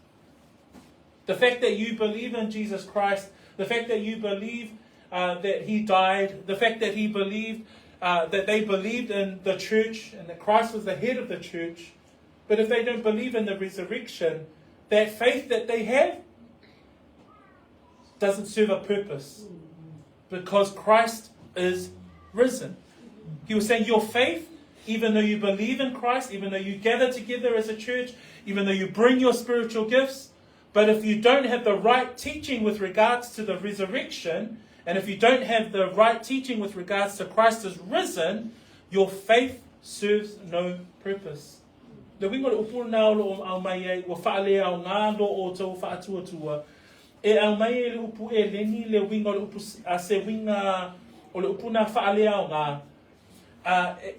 The fact that you believe in Jesus Christ, the fact that you believe that he died, the fact that he believed that they believed in the church and that Christ was the head of the church, but if they don't believe in the resurrection, that faith that they have doesn't serve a purpose because Christ is risen. He was saying your faith, even though you believe in Christ, even though you gather together as a church, even though you bring your spiritual gifts, but if you don't have the right teaching with regards to the resurrection, and if you don't have the right teaching with regards to Christ is risen, your faith serves no purpose. Le wingo le upu na o au mai e wa whaalea o ngā lo o tau whaatuatua. E au mai e le upu e leni le wingo le upu a se winga o le upu na whaalea o ngā.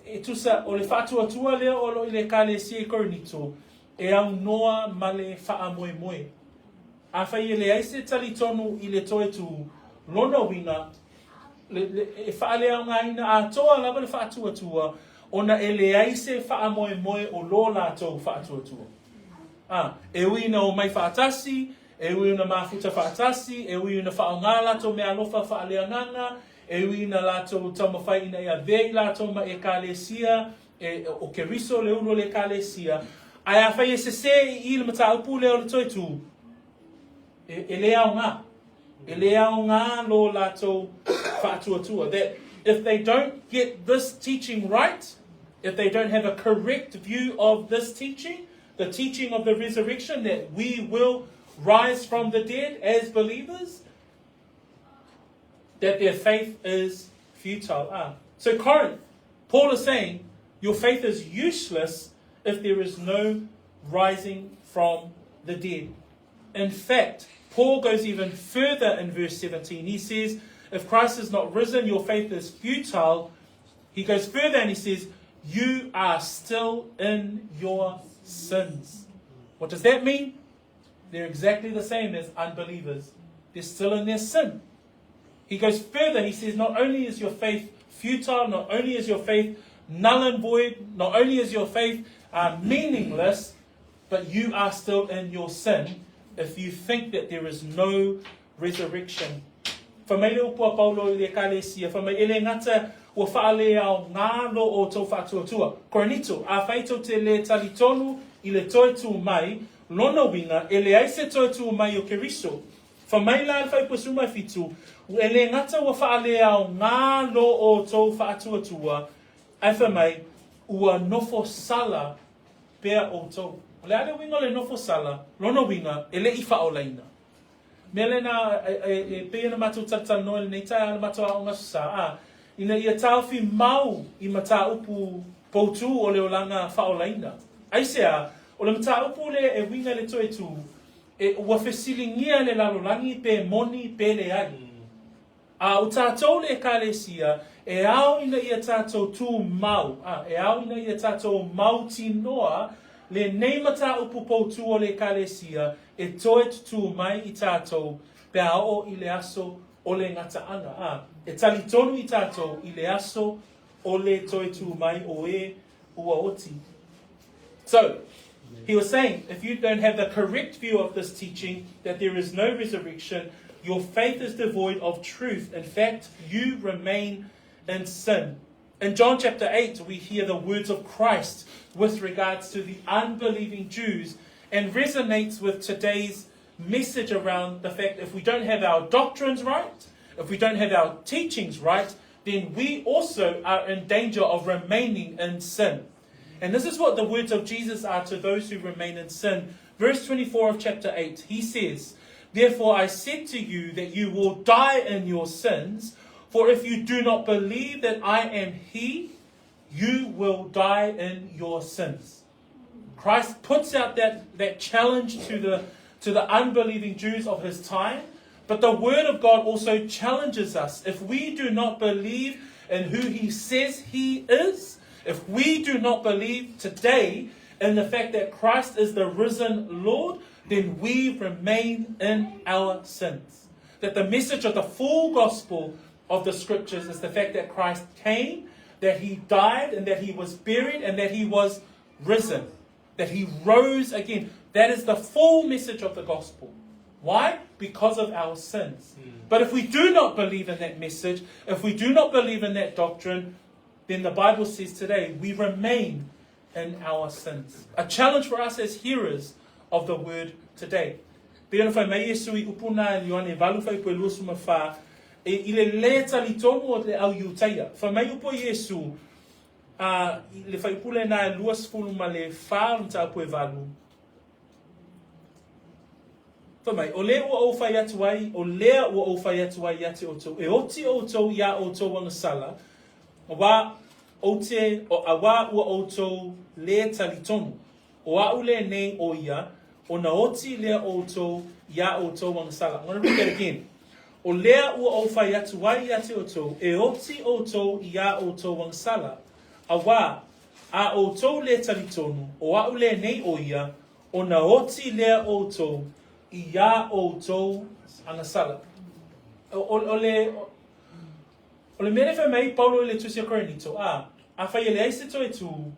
E tusa o le whaatuatua lea o lo i le ka le si Korinito. E au noa ma le wha moe moe. A whai e le aise tali tonu i le toe tu lona winga, e whaalea o ngā ina a toa lava le whaatuatua, ona e le aise wha moe moe o lo lātou whaatuatua. E uina o mai whaatasi, e uina mafuta whaatasi, e uina whaonga lātou mea alofa whaalea nganga, e uina lātou tamawhai ina ia vei lātou ma e kālesia, o ke riso le uno le kālesia. Ai a whai e se se i le mata upu leo le toi tū, e lea o ngā. E lea o ngā lo lātou whaatuatua. That if they don't get this teaching right, if they don't have a correct view of this teaching, the teaching of the resurrection, that we will rise from the dead as believers, that their faith is futile. So Corinth, Paul is saying, your faith is useless if there is no rising from the dead. In fact, Paul goes even further in verse 17. He says, if Christ is not risen, your faith is futile. He goes further and he says, you are still in your sins. What does that mean? They're exactly the same as unbelievers. They're still in their sin. He goes further. He says, not only is your faith futile, not only is your faith null and void, not only is your faith meaningless, but you are still in your sin if you think that there is no resurrection. Whamai leo pua paulo I le kālesia, whamai ele ngata ua whaalea o ngā lo o tau whaatuatua. Korinito, a whaito te le talitonu I le toi tū mai, lona winga, ele aise toi tū mai o Keriso. Whamai la whai pusuma fitu, ele ngata ua whaalea o ngā lo o tau whaatuatua, ai whamai ua nofo sala pea o tau. Le ale winga le nofo sala, lona winga, ele I whaolaina. Mele na e pea na matu tata noel nei tai ana matu a o ngasusa. Ina ia tauwhi mau I mata upu poutu o le olanga whaolaina. Aisea, o le mata upu le e winga le toe tu, e ua whesilingia le lalolangi pe moni pe le ai. O tātou le kālesia, e au ina ia tātou tū mau, e au ina ia tātou mau tinoa, le nei mata upu poutu o le kālesia, e toe tutu mai I tātou, pe ao I le aso o le ngata anga. E talitonu I tātou I le aso o le toe tu mai o e ua oti. So, he was saying, if you don't have the correct view of this teaching, that there is no resurrection, your faith is devoid of truth. In fact, you remain in sin. In John chapter 8, we hear the words of Christ with regards to the unbelieving Jews and resonates with today's message around the fact if we don't have our doctrines right, if we don't have our teachings right, then we also are in danger of remaining in sin. And this is what the words of Jesus are to those who remain in sin. Verse 24 of chapter 8, he says, "Therefore I said to you that you will die in your sins, for if you do not believe that I am he, you will die in your sins." Christ puts out that challenge to the unbelieving Jews of his time, but the word of God also challenges us. If we do not believe in who he says he is, if we do not believe today in the fact that Christ is the risen Lord, then we remain in our sins. That the message of the full gospel of the scriptures is the fact that Christ came, that he died, and that he was buried, and that he was risen. That he rose again. That is the full message of the gospel. Why? Because of our sins. But if we do not believe in that message, if we do not believe in that doctrine, then the Bible says today we remain in our sins. A challenge for us as hearers of the word today. Pena whai mai Yesu I upuna e Ioane walu whai pue lua suma wha I le le tali tomu o le au iutaia. Wha mai upo Yesu le whai pule na e lua sfulu ma le wha mta pue walu. Wha mai, o le ua o whai atu ai, o lea ua o whai atu ai ate o tau. E oti o tau ia o tau anga sala. Wa o te o awa ua o tau le tali tomu. O au le nei o ia, o na oti lea o tau ia o tau anga sala. I'm going to read that again. O lea ua o whai atu ai ate o tau, e oti o tau ia o tau anga sala. Awa, a o tau le tali tonu, o au le nei o ia, o na oti lea o tau ia o tau anga sala. O le mene whai mai Paulo le tusi a Korinito, a whai ele aise to e tu, o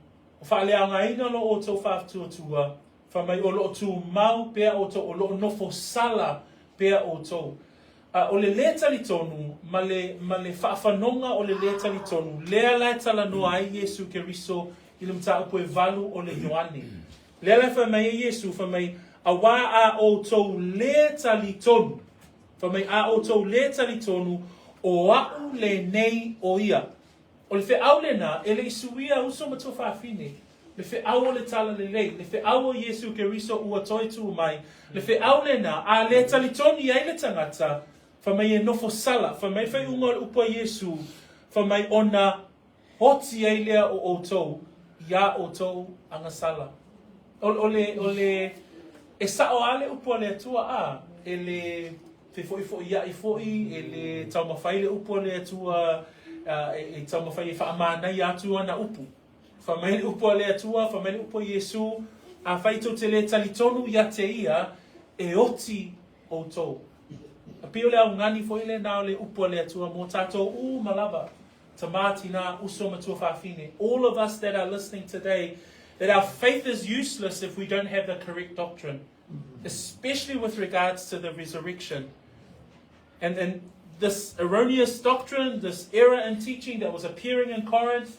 wha lea ngā ina lo o tau whaaftu o tua, wha mai o lo tu mau pea o tau, o lo nofo sala pea o tau. O le lea tali tonu, ma le whaafanonga o le lea tali tonu, lea lai tala noa ai Yesu ke riso i le mta upo e valu o le Ioane. Lea lai wha mai e Yesu, wha mai a wā a o tau lea tali tonu, wha mai a o tau lea tali tonu, o au le nei o ia. O le whi au le na, e le isuia uso matua whaafine. Le whi au o le tala le lei. Le whi au o Yesu ke riso ua toi tu mai. Le whi au le na, a le tali toni ai le tangata, wha mai e nofo sala, wha mai whai unga upa Yesu, wha mai ona hoti ai lea o tau, ia o tau anga sala. O le, e sao ale upa le atua a, e le, te foi ia I foi, e le tau mawhai le upa le atua, e tau mawhai e whaamana I atua na upu. Wha mai le upa le atua, wha mai le upa Yesu, a whaito te le talitonu ia te ia, e oti o tau. A pio le au ngani foi le nao le upa le atua mo tātou malava. Tamati na uso matua whaafine. All of us that are listening today, that our faith is useless if we don't have the correct doctrine. Especially with regards to the resurrection. And this erroneous doctrine, this error in teaching that was appearing in Corinth,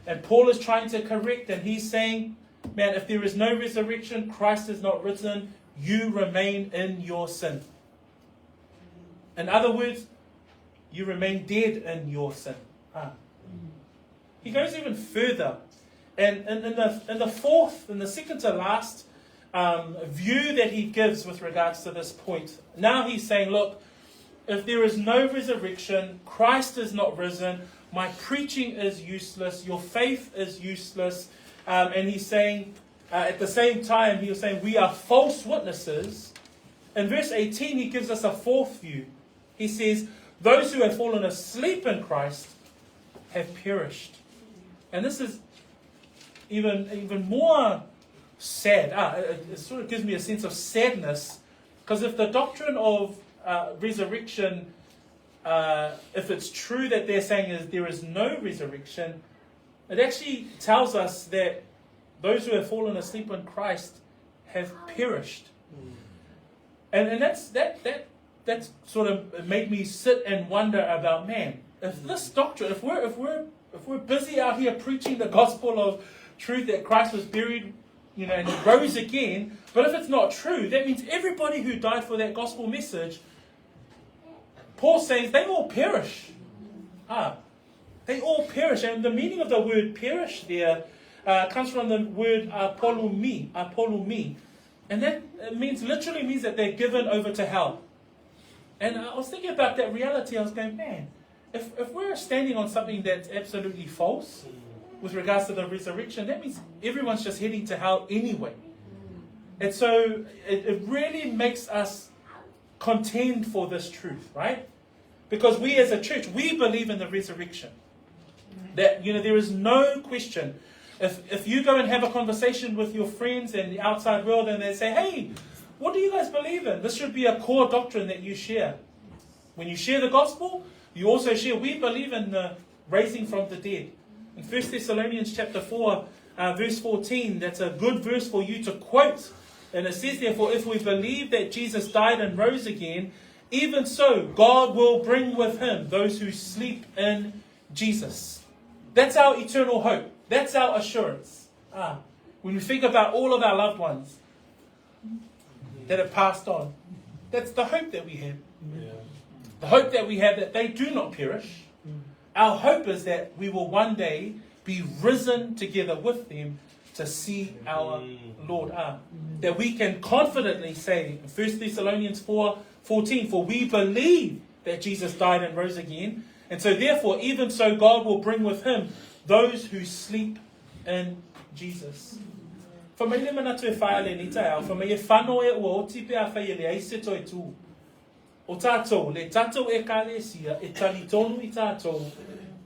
and Paul is trying to correct, and he's saying, man, if there is no resurrection, Christ is not risen, you remain in your sin. In other words, you remain dead in your sin. He goes even further. And in the second to last view that he gives with regards to this point, now he's saying, look, if there is no resurrection, Christ is not risen, my preaching is useless, your faith is useless. And he's saying, at the same time, he was saying, we are false witnesses. In verse 18, he gives us a fourth view. He says, those who have fallen asleep in Christ have perished. And this is even more sad. It sort of gives me a sense of sadness, because if the doctrine of resurrection, if it's true that they're saying is there is no resurrection, it actually tells us that those who have fallen asleep in Christ have perished. And that sort of made me sit and wonder about, man, if this doctrine, if we're busy out here preaching the gospel of truth that Christ was buried, and he rose again, but if it's not true, that means everybody who died for that gospel message, Paul says they all perish. They all perish. And the meaning of the word perish there comes from the word apolumi. And that literally means that they're given over to hell. And I was thinking about that reality. I was going, man, if we're standing on something that's absolutely false with regards to the resurrection, that means everyone's just heading to hell anyway. And so it really makes us contend for this truth, right? Because we as a church, we believe in the resurrection. That, there is no question. If you go and have a conversation with your friends and the outside world and they say, hey, what do you guys believe in? This should be a core doctrine that you share. When you share the gospel, you also share, we believe in the raising from the dead. In 1 Thessalonians chapter 4, verse 14, that's a good verse for you to quote. And it says, therefore, if we believe that Jesus died and rose again, even so, God will bring with him those who sleep in Jesus. That's our eternal hope. That's our assurance. When we think about all of our loved ones that have passed on, that's the hope that we have. Yeah. The hope that we have that they do not perish. Our hope is that we will one day be risen together with them to see our Lord. That we can confidently say in 1 Thessalonians 4:14, for we believe that Jesus died and rose again, and so therefore even so God will bring with him those who sleep in Jesus. For me le manatu e whaia le nita au, for me e whano e ua o tipe a whaia le aise toi tū. O tātou, le tātou e kālesia, e tali tonu i tātou,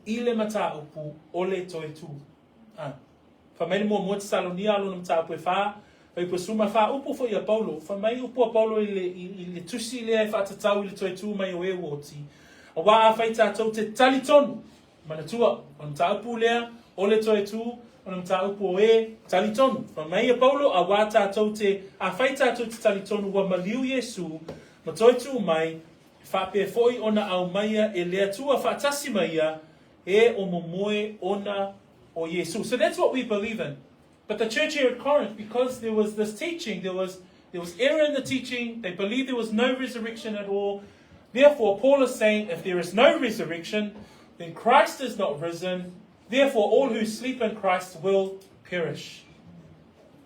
I le mata upu, o le toi tū. Fa mai le mua mua Tesalonia alo na mata upu e wha, fa ipu suma wha upu fo ia Paulo, fa mai upu a Paulo I le tusi lea e whatatau I le toi tū mai o e woti. A wā a whai tātou te tali tonu, mana tua, o na mata upu lea, o le toi tū, o na mata upu o e tali tonu. Fa mai a Paulo, a wā tātou te, a whai tātou te tali tonu wa maliu Yesu, ma toi tū mai, whape foi ona au maia e lea tua whaatasi maia, e o momoe ona o Yesu. So that's what we believe in. But the church here at Corinth, because there was this teaching, there was error in the teaching, they believed there was no resurrection at all. Therefore, Paul is saying, if there is no resurrection, then Christ is not risen. Therefore, all who sleep in Christ will perish.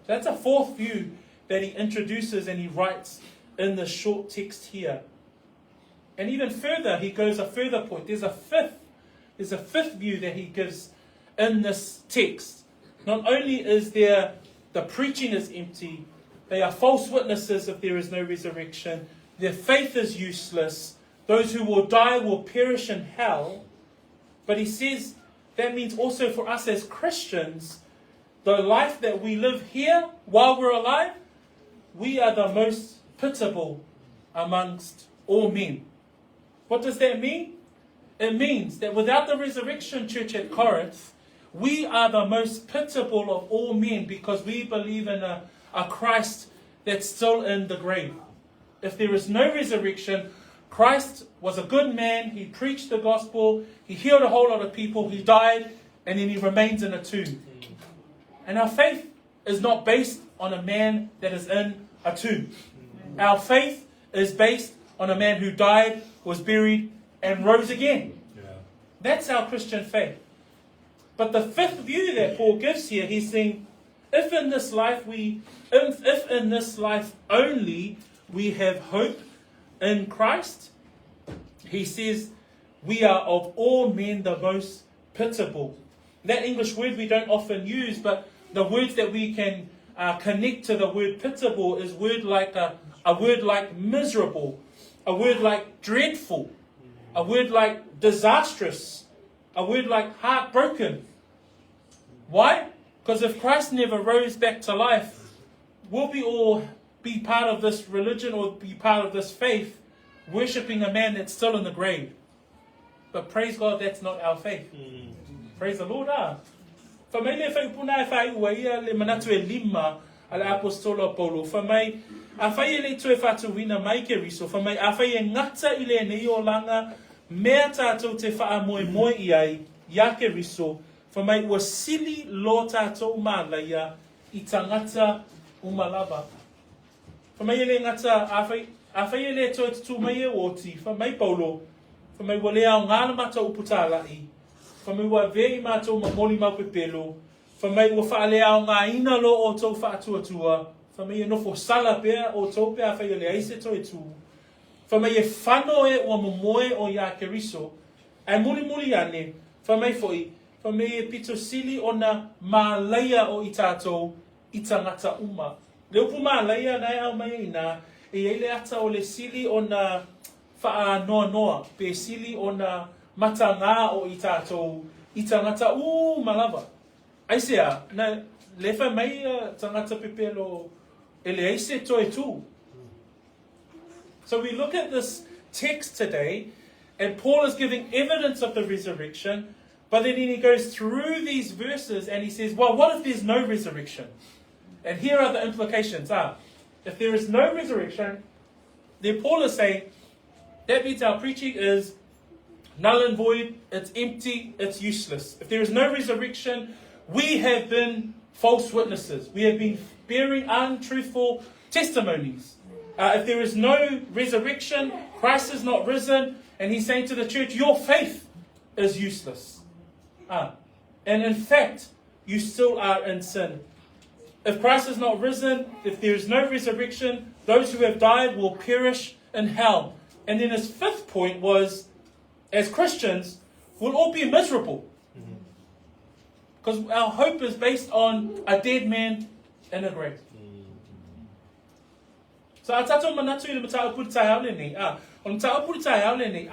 So that's a fourth view that he introduces and he writes in the short text here. And even further, he goes a further point. There's a fifth view that he gives in this text. Not only is there the preaching is empty, they are false witnesses if there is no resurrection, their faith is useless, those who will die will perish in hell. But he says that means also for us as Christians, the life that we live here while we're alive, we are the most pitiable amongst all men. What does that mean? It means that without the resurrection, church at Corinth, we are the most pitiable of all men because we believe in a Christ that's still in the grave. If there is no resurrection, Christ was a good man, he preached the gospel, he healed a whole lot of people, he died, and then he remains in a tomb. And our faith is not based on a man that is in a tomb. Our faith is based on a man who died, was buried, and rose again. Yeah. That's our Christian faith. But the fifth view that Paul gives here, he's saying, if in this life only we have hope in Christ, he says, we are of all men the most pitiable. That English word we don't often use, but the words that we can connect to the word pitiable is a word like miserable, a word like dreadful, a word like disastrous, a word like heartbroken. Why? Because if Christ never rose back to life, will we all be part of this religion or be part of this faith, worshipping a man that's still in the grave? But praise God, that's not our faith. Praise the Lord. For me, le fai puna e fai ua ia le manatu e lima ala apostolo Paulo. For me, a fai le tue fatu wina mai ke riso. For me, a fai e ngata i le nei o langa mea tātou te wha moe moe i ai, ia ke riso. For me, ua sili lo tātou mālaia i tangata umalava. For me, le ngata a fai le tue tutu mai e oti. For me, Paulo. For me, ua lea o ngana mata uputala i. For me, ua vei mātou mamoli mau pepelo. For me, ua wha lea o ngā ina lo o tau wha atua. Whamai e nofo sala pea o tau pea whai o leai se toi tū. Whamai e whano e o momoe o ia keriso. Ai muli ane, whamai foi, whamai e pito sili o na mālaia o i tātou i tangata uma. Le upu mālaia nai au mai ina, e eile ata o le sili o na wha noa, pe sili o na matanga o i tātou i tangata malava. Aisea, na lefa mai tangata pepelo ele aise toi tū. So we look at this text today, and Paul is giving evidence of the resurrection, but then he goes through these verses and he says, well, what if there's no resurrection? And here are the implications. If there is no resurrection, then Paul is saying, that means our preaching is null and void, it's empty, it's useless. If there is no resurrection, we have been false witnesses. We have been bearing untruthful testimonies. If there is no resurrection, Christ is not risen, and he's saying to the church, your faith is useless. And in fact, you still are in sin. If Christ is not risen, if there is no resurrection, those who have died will perish in hell. And then his fifth point was, as Christians, we'll all be miserable. Because our hope is based on a dead man in a grave. So a tato manatu i le matao puri tai aule nei. O le matao puri tai aule nei.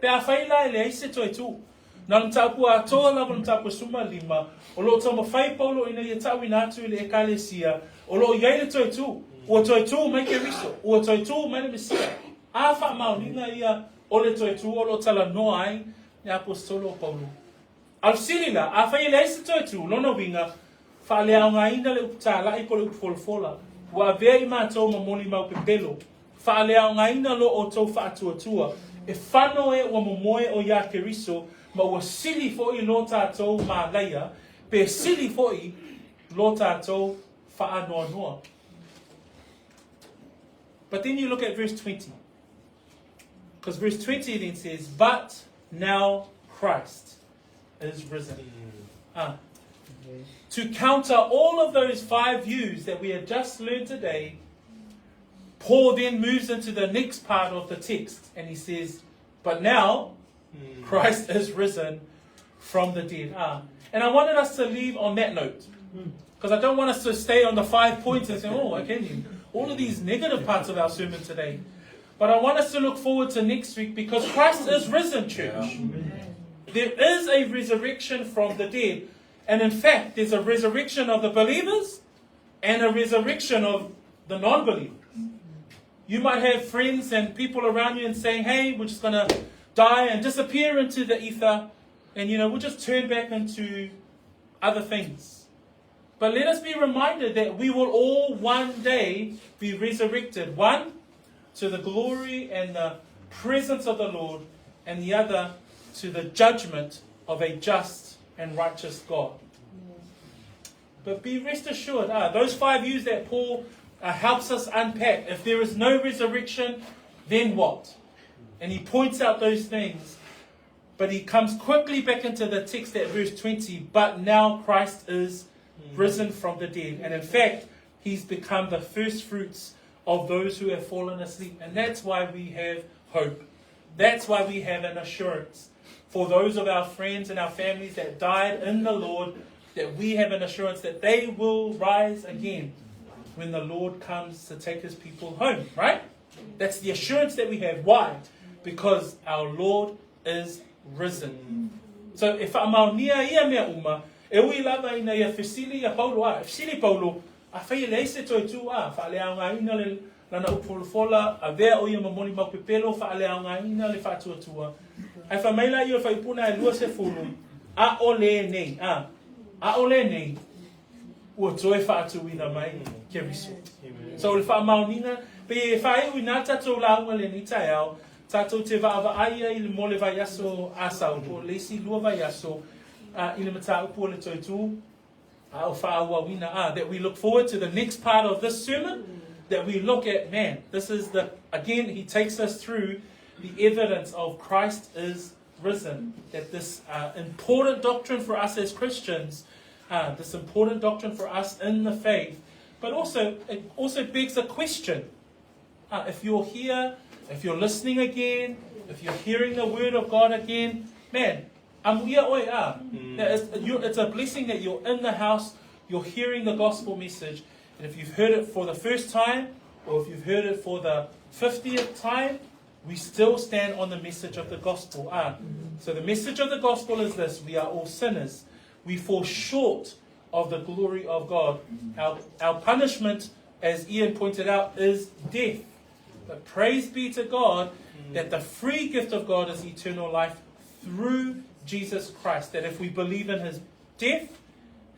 Pe a whai lai le aise toi tū. Nā le matao pu a toa lava le matao pu suma lima. O lo tau mawhai paulo ina i tau i nātu i le ekalesia. O lo iai le toi tū. Ua toi tū mai ke riso. Ua toi tū mai le mesia. A wha maunina ia o le toi tū o lo tala noa ai. Ni apostolo paulo. Al silila, a whai le aise toi tū. Lona winga. Wha le au ngā ina le upta lai ko le upfolfola. Wa vei mātou mamoli mau pepelo. Whaalea o ngaina lo o tau whaatuatua. E whano e ua momoe o ia keriso, ma ua sili fo i lo tātou mā leia, pe sili fo i lo tātou whaanoa noa. But then you look at verse 20. Because verse 20 then says, but now Christ is risen. To counter all of those 5 views that we have just learned today, Paul then moves into the next part of the text and he says, but now Christ is risen from the dead. And I wanted us to leave on that note, because I don't want us to stay on the 5 points and say, oh, okay, all of these negative parts of our sermon today. But I want us to look forward to next week, because Christ is risen, church. There is a resurrection from the dead. And in fact, there's a resurrection of the believers and a resurrection of the non-believers. You might have friends and people around you and saying, hey, we're just going to die and disappear into the ether. And, we'll just turn back into other things. But let us be reminded that we will all one day be resurrected. One, to the glory and the presence of the Lord. And the other, to the judgment of a just and righteous God. But be rest assured, those 5 views that Paul helps us unpack. If there is no resurrection, then what? And he points out those things. But he comes quickly back into the text at verse 20. But now Christ is risen from the dead. And in fact, he's become the first fruits of those who have fallen asleep. And that's why we have hope. That's why we have an assurance. For those of our friends and our families that died in the Lord, that we have an assurance that they will rise again when the Lord comes to take his people home, right? That's the assurance that we have. Why? Because our Lord is risen. So if amaunia ia mea uma, e ui lava ina ia fesili ia Paulo fesili Paulo, a whai leise toi tu whaale au ngā ina le lana upolofola, a vea o ia mamoni mau pepelo, whaale au ngā ina le whātua. Ai whamaila i o whaipuna e lua se fulu, a ole nei, a ole nei, ua toe whaatu ina mai, ke riso. So le whaamaunina, pe e whae ui nā tatou launga le ni tai au, tatou te vaava aia i le mole vai aso a saupo, leisi lua vai aso, I le mata upo le toi tu, a o whaua wina, that we look forward to the next part of this sermon, that we look at, man, this is again, he takes us through the evidence of Christ is risen. That this important doctrine for us as Christians, this important doctrine for us in the faith, But it also begs a question. If you're here, if you're listening again, if you're hearing the word of God again, man, it's a blessing that you're in the house, you're hearing the gospel message. And if you've heard it for the first time, or if you've heard it for the 50th time, we still stand on the message of the gospel. So the message of the gospel is this: we are all sinners. We fall short of the glory of God. Our punishment, as Ian pointed out, is death. But praise be to God that the free gift of God is eternal life through Jesus Christ. That if we believe in his death,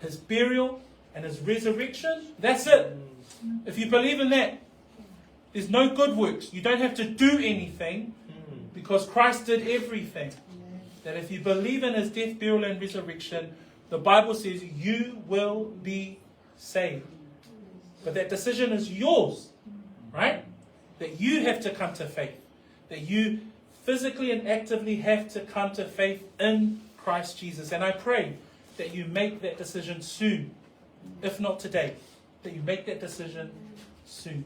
his burial, and his resurrection, that's it. If you believe in that, there's no good works. You don't have to do anything because Christ did everything. That if you believe in his death, burial, and resurrection, the Bible says you will be saved. But that decision is yours, right? That you have to come to faith. That you physically and actively have to come to faith in Christ Jesus. And I pray that you make that decision soon. If not today, that you make that decision soon.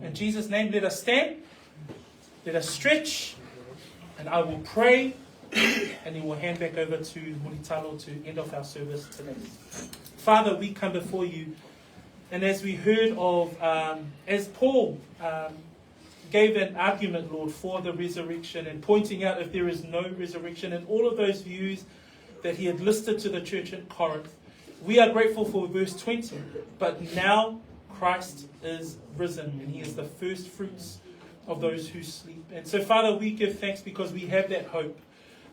In Jesus' name, let us stand. Let us stretch. And I will pray. And then we'll hand back over to Muritalo to end off our service today. Father, we come before you. And as we heard of, as Paul gave an argument, Lord, for the resurrection and pointing out if there is no resurrection and all of those views that he had listed to the church in Corinth, we are grateful for verse 20. But now Christ is risen and he is the first fruits of those who sleep. And so, Father, we give thanks because we have that hope.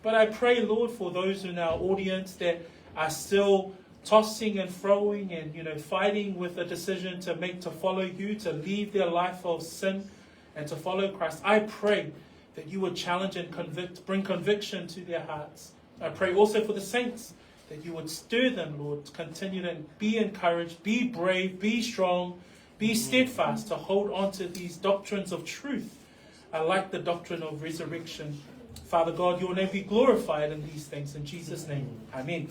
But I pray, Lord, for those in our audience that are still tossing and throwing and, fighting with a decision to make to follow you, to leave their life of sin and to follow Christ. I pray that you would challenge and bring conviction to their hearts. I pray also for the saints that you would stir them, Lord, to continue to be encouraged, be brave, be strong, be steadfast to hold on to these doctrines of truth. I like the doctrine of resurrection. Father God, your name be glorified in these things. In Jesus' name, amen.